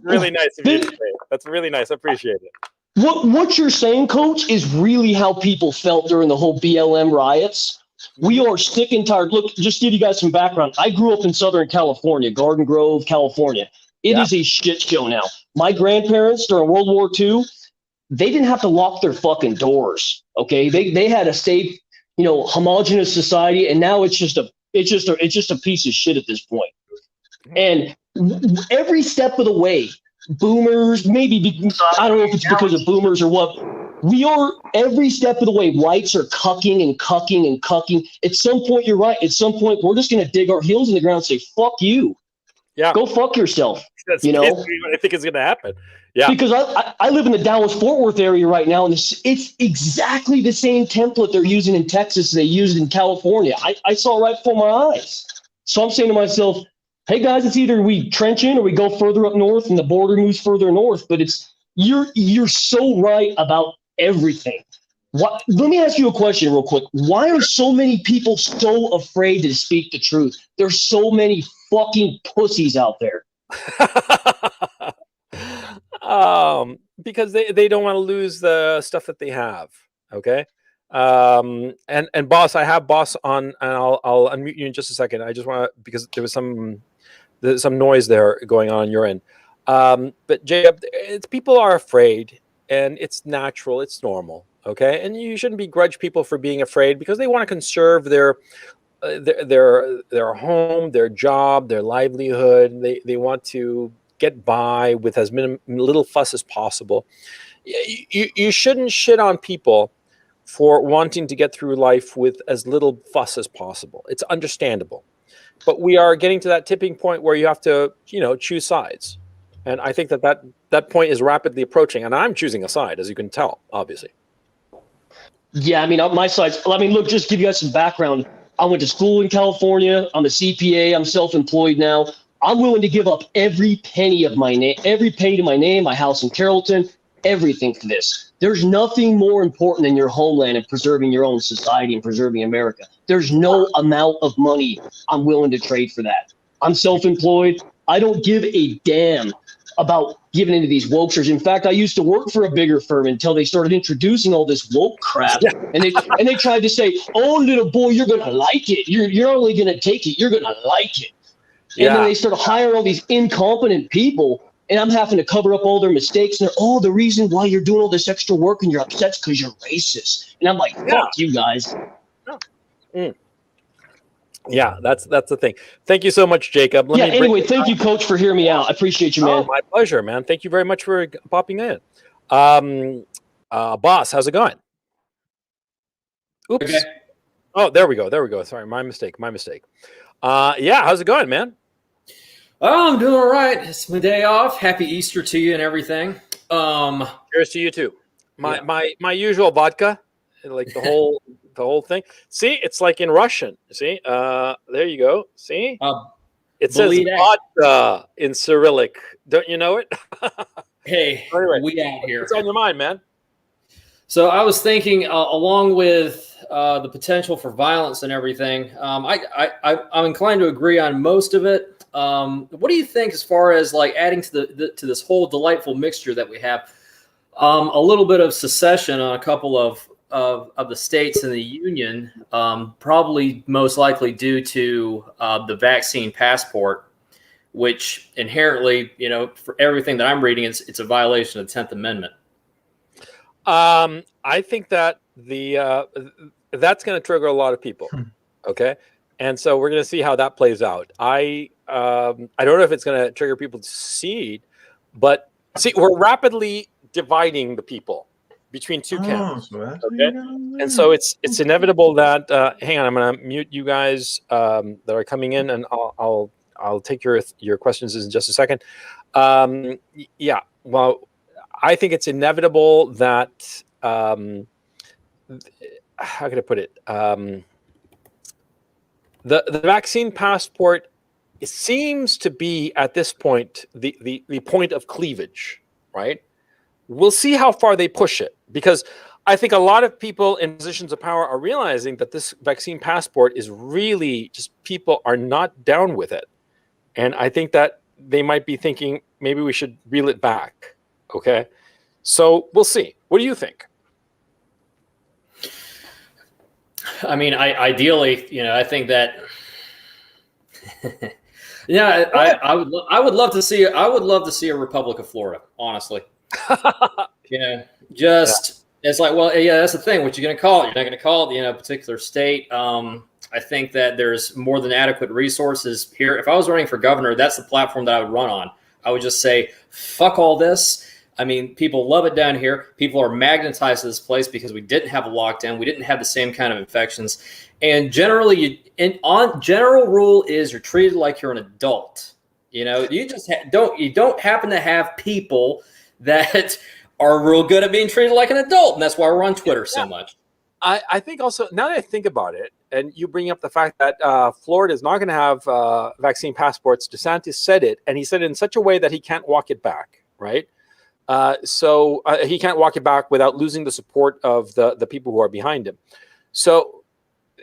really nice of you to say. That's really nice. I appreciate it. What you're saying, Coach, is really how people felt during the whole BLM riots. We are sick and tired. Look, just to give you guys some background. I grew up in Southern California, Garden Grove, California. It is a shit show now. My grandparents during World War II, they didn't have to lock their fucking doors. Okay, they had a safe, you know, homogenous society, and now it's just a piece of shit at this point. And every step of the way, boomers, maybe, I don't know if it's because of boomers or what, we are every step of the way, whites are cucking and cucking and cucking. At some point, you're right. At some point, we're just going to dig our heels in the ground and say, fuck you. Yeah. Go fuck yourself. That's you know what I think is going to happen. Yeah. Because I live in the Dallas-Fort Worth area right now, and it's exactly the same template they're using in Texas they used in California. I saw right before my eyes. So I'm saying to myself, hey guys, it's either we trench in or we go further up north and the border moves further north. But you're so right about everything. Let me ask you a question real quick. Why are so many people so afraid to speak the truth? There's so many fucking pussies out there. Because they don't want to lose the stuff that they have. Okay. And boss, I have boss on, and I'll unmute you in just a second. I just want to, because there was some noise there going on your end. But Jacob, people are afraid, and it's natural, it's normal. Okay. And you shouldn't begrudge people for being afraid, because they want to conserve their home, their job, their livelihood. They want to get by with as little fuss as possible. You shouldn't shit on people for wanting to get through life with as little fuss as possible. It's understandable. But we are getting to that tipping point where you have to, choose sides. And I think that point is rapidly approaching, and I'm choosing a side, as you can tell, obviously. Yeah, I mean, on my side, I mean, look, just to give you guys some background. I went to school in California. I'm a CPA. I'm self-employed now. I'm willing to give up every penny of my name, every penny to my name, my house in Carrollton, everything for this. There's nothing more important than your homeland and preserving your own society and preserving America. There's no amount of money I'm willing to trade for that. I'm self-employed. I don't give a damn about giving into these wokesters. In fact, I used to work for a bigger firm until they started introducing all this woke crap. Yeah. And they tried to say, "Oh, little boy, you're gonna like it. You're not only gonna take it, you're gonna like it." And then they started hiring all these incompetent people, and I'm having to cover up all their mistakes. And they're, the reason why you're doing all this extra work and you're upset is because you're racist. And I'm like, fuck you guys. Yeah, that's the thing. Thank you so much, Jacob. Anyway, thank you, Coach, for hearing me out. I appreciate you, man. Oh, my pleasure, man. Thank you very much for popping in. Boss, how's it going? Oops. Okay. Oh, there we go. Sorry, my mistake. Yeah, how's it going, man? Oh, I'm doing all right. It's my day off. Happy Easter to you and everything. Cheers to you too. My usual vodka, like the whole thing. See, it's like in Russian. See, there you go. See, it says vodka in Cyrillic. Don't you know it? Hey, anyway, we out here. What's on your mind, man? So I was thinking, along with the potential for violence and everything, I'm inclined to agree on most of it. What do you think as far as like adding to this whole delightful mixture that we have? A little bit of secession on a couple of the states in the union, probably most likely due to the vaccine passport, which inherently, for everything that I'm reading, it's a violation of the 10th Amendment. I think that that's going to trigger a lot of people. Okay. And so we're going to see how that plays out. I don't know if it's going to trigger people to secede, but see, we're rapidly dividing the people between two camps. Okay. And so it's inevitable that, hang on, I'm going to mute you guys that are coming in, and I'll take your questions in just a second. Yeah. Well, I think it's inevitable that, how can I put it? The vaccine passport, it seems to be at this point the point of cleavage, right? We'll see how far they push it, because I think a lot of people in positions of power are realizing that this vaccine passport is really just, people are not down with it. And I think that they might be thinking maybe we should reel it back. Okay, so we'll see. What do you think? I mean, ideally, I think that, yeah, I would love to see a Republic of Florida, honestly. It's like, well, yeah, that's the thing. What you're going to call it? You're not going to call it, a particular state. I think that there's more than adequate resources here. If I was running for governor, that's the platform that I would run on. I would just say, fuck all this. I mean, people love it down here. People are magnetized to this place because we didn't have a lockdown. We didn't have the same kind of infections. And generally, general rule is you're treated like you're an adult. You just don't happen to have people that are real good at being treated like an adult. And that's why we're on Twitter so much. I think also, now that I think about it, and you bring up the fact that Florida is not going to have vaccine passports, DeSantis said it, and he said it in such a way that he can't walk it back, right? So he can't walk it back without losing the support of the people who are behind him. So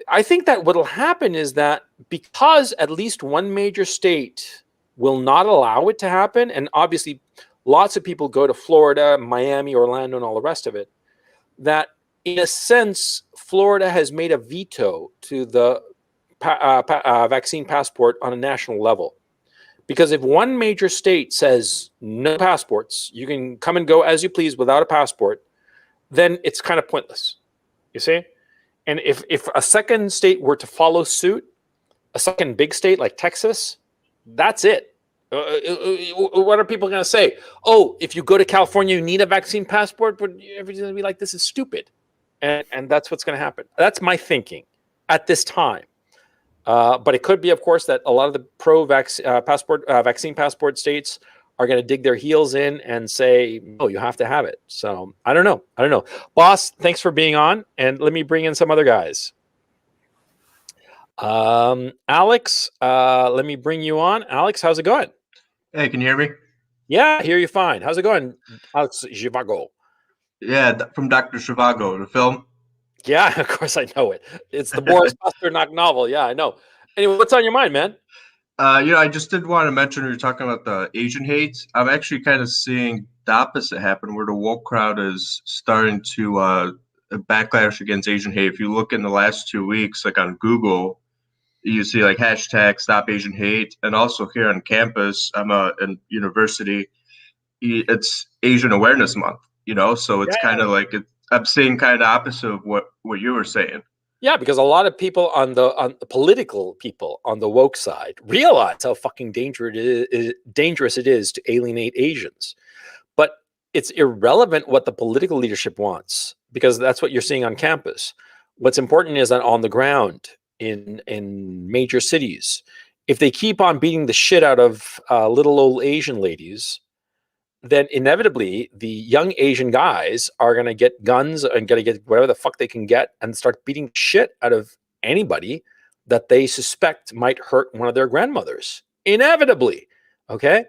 I think that what will happen is that because at least one major state will not allow it to happen, and obviously lots of people go to Florida, Miami, Orlando, and all the rest of it, that in a sense, Florida has made a veto to the vaccine passport on a national level. Because if one major state says no passports, you can come and go as you please without a passport, then it's kind of pointless, you see? And if a second state were to follow suit, a second big state like Texas, that's it. What are people going to say? Oh, if you go to California, you need a vaccine passport, but everybody's going to be like, this is stupid. And that's what's going to happen. That's my thinking at this time. But it could be, of course, that a lot of the pro-vaccine passport states are going to dig their heels in and say, "Oh, you have to have it." So I don't know. Boss, thanks for being on, and let me bring in some other guys. Alex, let me bring you on. Alex, how's it going? Hey, can you hear me? Yeah, I hear you fine. How's it going, Alex Zhivago? Yeah, from Dr. Zhivago, the film. Yeah, of course I know it. It's the Boris Pasternak novel. Yeah, I know. Anyway, what's on your mind, man? I just did want to mention we were talking about the Asian hate. I'm actually kind of seeing the opposite happen, where the woke crowd is starting to backlash against Asian hate. If you look in the last 2 weeks, like on Google, you see like hashtag Stop Asian Hate, and also here on campus, I'm in university. It's Asian Awareness Month, so it's kind of like I'm seeing kind of opposite of what you were saying. Yeah, because a lot of people on the political people on the woke side realize how fucking dangerous it is to alienate Asians. But it's irrelevant what the political leadership wants, because that's what you're seeing on campus. What's important is that on the ground in major cities, if they keep on beating the shit out of little old Asian ladies, then inevitably the young Asian guys are going to get guns and going to get whatever the fuck they can get and start beating shit out of anybody that they suspect might hurt one of their grandmothers. Inevitably. Okay.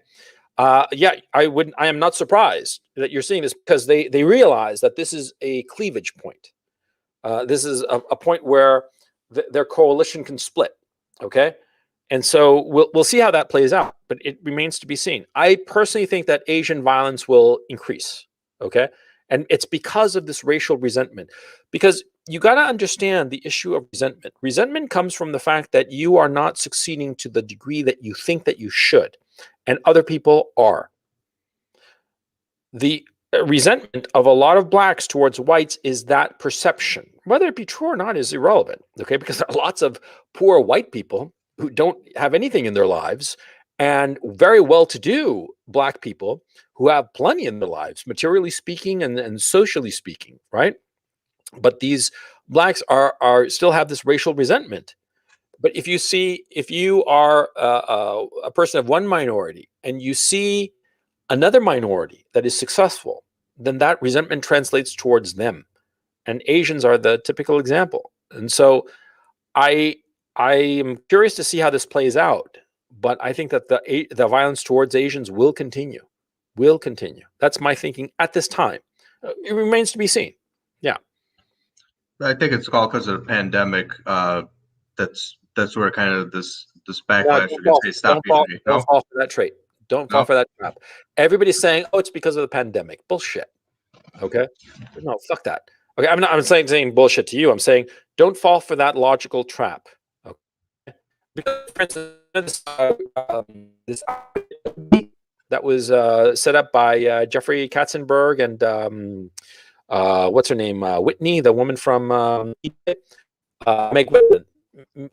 Yeah, I am not surprised that you're seeing this, because they realize that this is a cleavage point. This is a point where their coalition can split. Okay. And so we'll see how that plays out, but it remains to be seen. I personally think that Asian violence will increase, okay? And it's because of this racial resentment. Because you got to understand the issue of resentment. Resentment comes from the fact that you are not succeeding to the degree that you think that you should, and other people are. The resentment of a lot of blacks towards whites is that perception. Whether it be true or not is irrelevant, okay? Because there are lots of poor white people who don't have anything in their lives, and very well-to-do black people who have plenty in their lives, materially speaking and socially speaking, right? But these blacks are still have this racial resentment. But if you are a person of one minority and you see another minority that is successful, then that resentment translates towards them. And Asians are the typical example. And so I am curious to see how this plays out, but I think that the violence towards Asians will continue. Will continue. That's my thinking at this time. It remains to be seen. Yeah. I think it's all because of the pandemic. That's where kind of this No, backlash against Stop Asian Hate. don't fall for that trait. Don't fall No? for that trap. Everybody's saying, "Oh, it's because of the pandemic." Bullshit. Okay. No, fuck that. Okay, I'm saying bullshit to you. I'm saying don't fall for that logical trap. Okay. Because, for instance, this that was set up by Jeffrey Katzenberg and what's her name, Whitney, the woman from Meg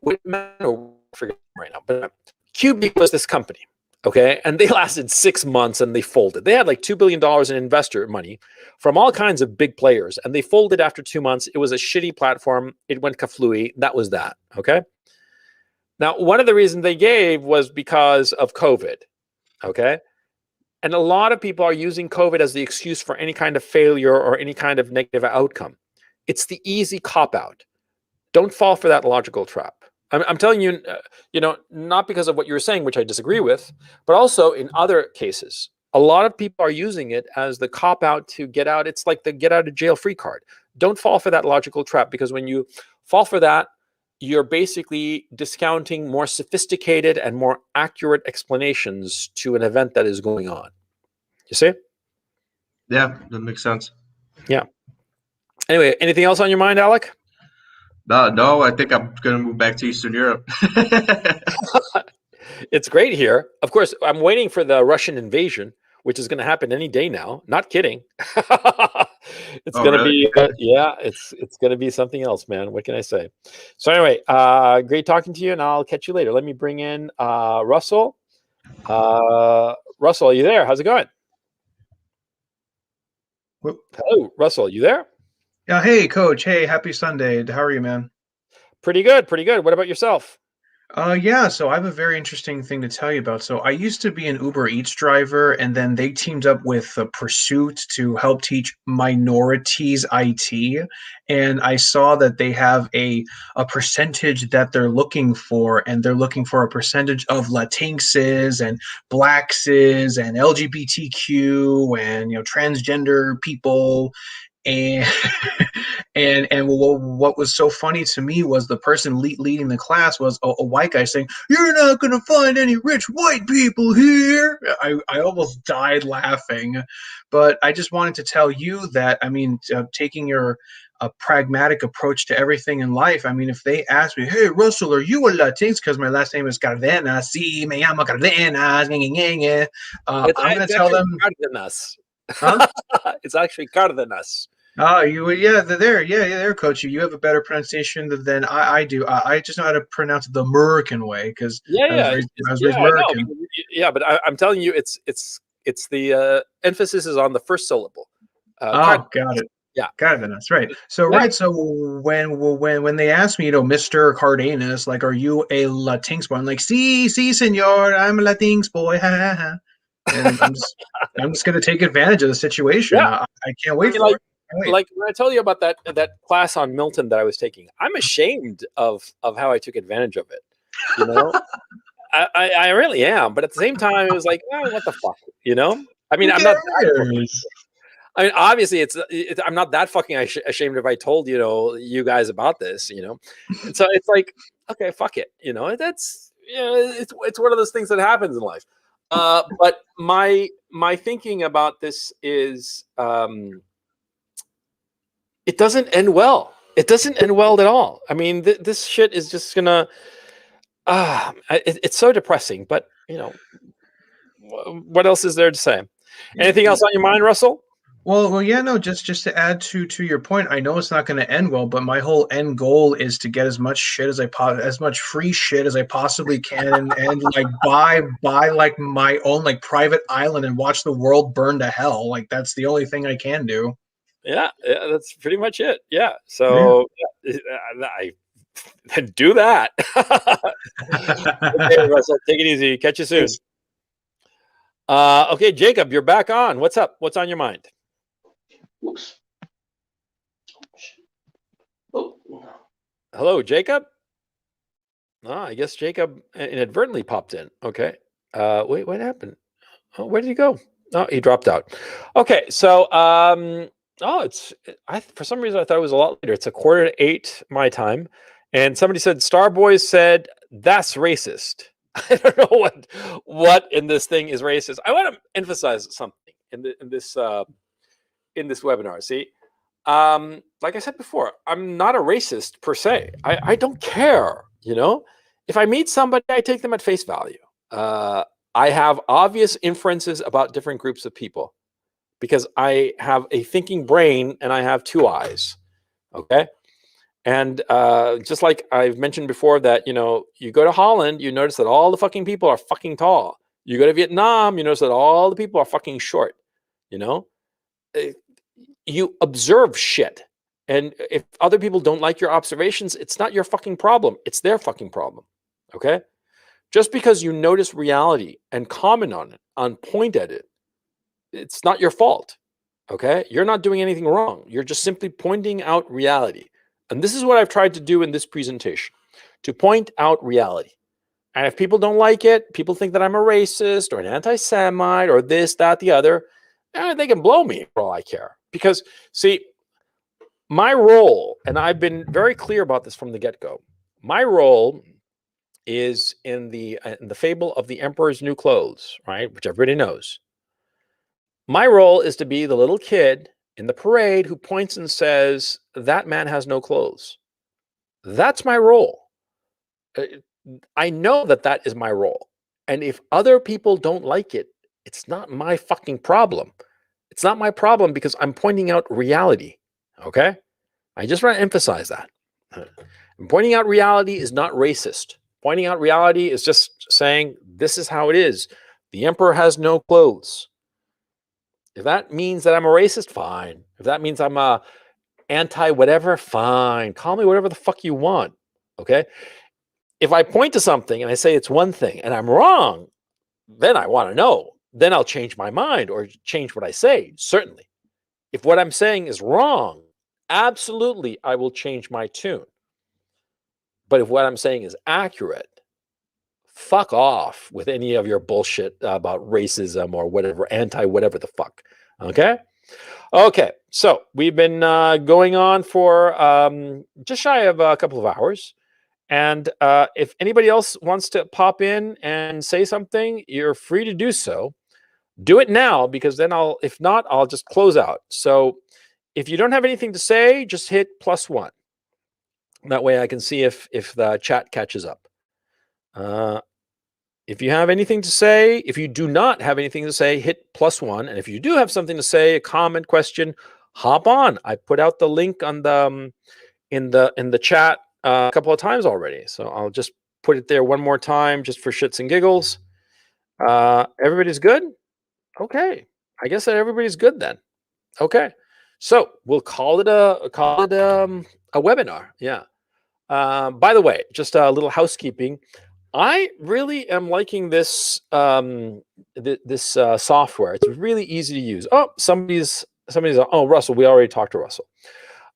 Whitman, or I forget right now, but QB was this company. Okay. And they lasted 6 months and they folded. They had like $2 billion in investor money from all kinds of big players. And they folded after 2 months. It was a shitty platform. It went kaflooey. That was that. Okay. Now, one of the reasons they gave was because of COVID. Okay. And a lot of people are using COVID as the excuse for any kind of failure or any kind of negative outcome. It's the easy cop out. Don't fall for that logical trap. I'm telling you, not because of what you were saying, which I disagree with, but also in other cases, a lot of people are using it as the cop out to get out. It's like the get out of jail free card. Don't fall for that logical trap, because when you fall for that, you're basically discounting more sophisticated and more accurate explanations to an event that is going on. You see? Yeah, that makes sense. Yeah. Anyway, anything else on your mind, Alec? No, I think I'm going to move back to Eastern Europe. It's great here. Of course, I'm waiting for the Russian invasion, which is going to happen any day now. Not kidding. It's going to be, it's going to be something else, man. What can I say? So anyway, great talking to you, and I'll catch you later. Let me bring in Russell. Russell, are you there? How's it going? Whoop. Hello, Russell. You there? Yeah. Hey, Coach. Hey, happy Sunday. How are you, man? Pretty good. Pretty good. What about yourself? Yeah, so I have a very interesting thing to tell you about. So I used to be an Uber Eats driver, and then they teamed up with Pursuit to help teach minorities IT. And I saw that they have a percentage that they're looking for, and they're looking for a percentage of Latinxes and Blackses and LGBTQ and transgender people and and what was so funny to me was the person leading the class was a white guy saying, "You're not going to find any rich white people here." I almost died laughing, but I just wanted to tell you that, I mean, taking your a pragmatic approach to everything in life. I mean, if they ask me, "Hey, Russell, are you a Latinx?" Because my last name is Cardenas, sí, me llamo Cardenas, I'm going It's to tell actually them, Cardenas. huh? It's actually Cardenas. Oh, yeah, there, yeah, there, coach. You have a better pronunciation than I do. I just know how to pronounce it the American way because Yeah, I was yeah, raised yeah. No, American. yeah, but I'm telling you, it's the emphasis is on the first syllable. Oh, got it. Yeah, Got it. That's right. So yeah. right. So when they ask me, Mr. Cardenas, like, are you a Latinx boy? I'm like, sí, señor, I'm a Latinx boy. Ha, ha, ha. And I'm just gonna take advantage of the situation. Yeah. I can't I wait mean, for it. Can't wait. like when I told you about that class on Milton that I was taking, I'm ashamed of how I took advantage of it. You know, I really am. But at the same time, it was like, oh, what the fuck, you know? I mean, Who I'm not that fucking, cares? I mean, obviously, I'm not that fucking ashamed if I told you guys about this, and so it's like, okay, fuck it, that's it's one of those things that happens in life. But my thinking about this is, it doesn't end well. It doesn't end well at all. I mean, this shit is just gonna, it's so depressing. But what else is there to say? Anything else on your mind, Russell? Well, yeah, no, just to add to your point, I know it's not going to end well, but my whole end goal is to get as much shit as much free shit as I possibly can, and like buy like my own like private island and watch the world burn to hell. Like that's the only thing I can do. Yeah, that's pretty much it. Yeah. Yeah. So yeah, I do that. Okay, Russell, take it easy. Catch you soon. Thanks. Okay, Jacob, you're back on. What's up? What's on your mind? Oops. Oh. Hello, Jacob. Oh, I guess Jacob inadvertently popped in. Okay. Wait, what happened? Oh, where did he go? Oh, he dropped out. Okay, so for some reason I thought it was a lot later. It's 7:45 my time, and somebody said Starboys said that's racist. I don't know what in this thing is racist. I want to emphasize something in this webinar. See, like I said before, I'm not a racist per se. I don't care. If I meet somebody, I take them at face value. I have obvious inferences about different groups of people because I have a thinking brain and I have two eyes. Okay. And just like I've mentioned before that, you go to Holland, you notice that all the fucking people are fucking tall. You go to Vietnam, you notice that all the people are fucking short. You observe shit. And if other people don't like your observations, it's not your fucking problem. It's their fucking problem. Okay. Just because you notice reality and comment on it, point at it, it's not your fault. Okay. You're not doing anything wrong. You're just simply pointing out reality. And this is what I've tried to do in this presentation, to point out reality. And if people don't like it, people think that I'm a racist or an anti-Semite or this, that, the other, they can blow me for all I care. Because, see, my role, and I've been very clear about this from the get-go, my role is in the fable of the Emperor's New Clothes, right? Which everybody knows. My role is to be the little kid in the parade who points and says, that man has no clothes. That's my role. I know that is my role. And if other people don't like it, it's not my fucking problem. It's not my problem because I'm pointing out reality. Okay? I just want to emphasize that. And pointing out reality is not racist. Pointing out reality is just saying, this is how it is. The emperor has no clothes. If that means that I'm a racist, fine. If that means I'm a anti-whatever, fine. Call me whatever the fuck you want. Okay? if I point to something and I say it's one thing and I'm wrong, then I want to know. Then I'll change my mind or change what I say, certainly. If what I'm saying is wrong, absolutely, I will change my tune. But if what I'm saying is accurate, fuck off with any of your bullshit about racism or whatever, anti-whatever the fuck. Okay? Okay, so we've been going on for just shy of a couple of hours. And if anybody else wants to pop in and say something, you're free to do so. Do it now, because then if not, I'll just close out. So if you don't have anything to say, just hit +1. That way I can see if the chat catches up. If you have anything to say, if you do not have anything to say, hit +1. And if you do have something to say, a comment, question, hop on. I put out the link on the in the chat a couple of times already. So I'll just put it there one more time just for shits and giggles. Everybody's good? Okay. I guess that everybody's good then. Okay. So we'll call it a webinar. Yeah. By the way, just a little housekeeping. I really am liking this this software. It's really easy to use. Oh, somebody's. Oh, Russell. We already talked to Russell.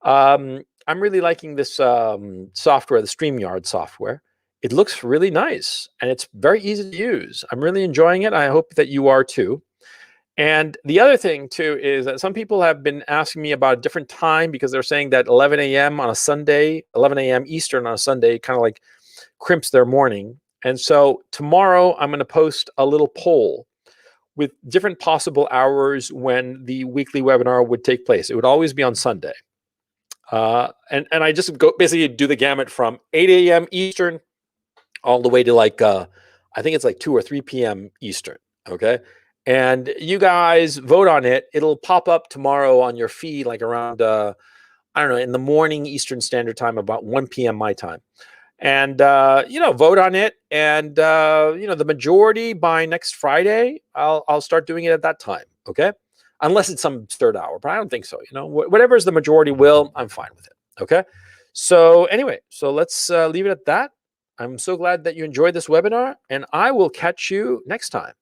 I'm really liking this software, the StreamYard software. It looks really nice and it's very easy to use. I'm really enjoying it. I hope that you are too. And the other thing too is that some people have been asking me about a different time, because they're saying that 11 a.m. on a Sunday, 11 a.m. Eastern on a Sunday, kind of like crimps their morning. And so tomorrow I'm going to post a little poll with different possible hours when the weekly webinar would take place. It would always be on Sunday. And I just basically do the gamut from 8 a.m. Eastern all the way to like, I think it's like 2 or 3 p.m. Eastern. Okay. And you guys vote on it. It'll pop up tomorrow on your feed, like around, I don't know, in the morning Eastern Standard Time, about 1 p.m. my time. And, vote on it. And, the majority by next Friday, I'll start doing it at that time. Okay. Unless it's some third hour, but I don't think so. Whatever is the majority will, I'm fine with it. Okay. So anyway, so let's leave it at that. I'm so glad that you enjoyed this webinar, and I will catch you next time.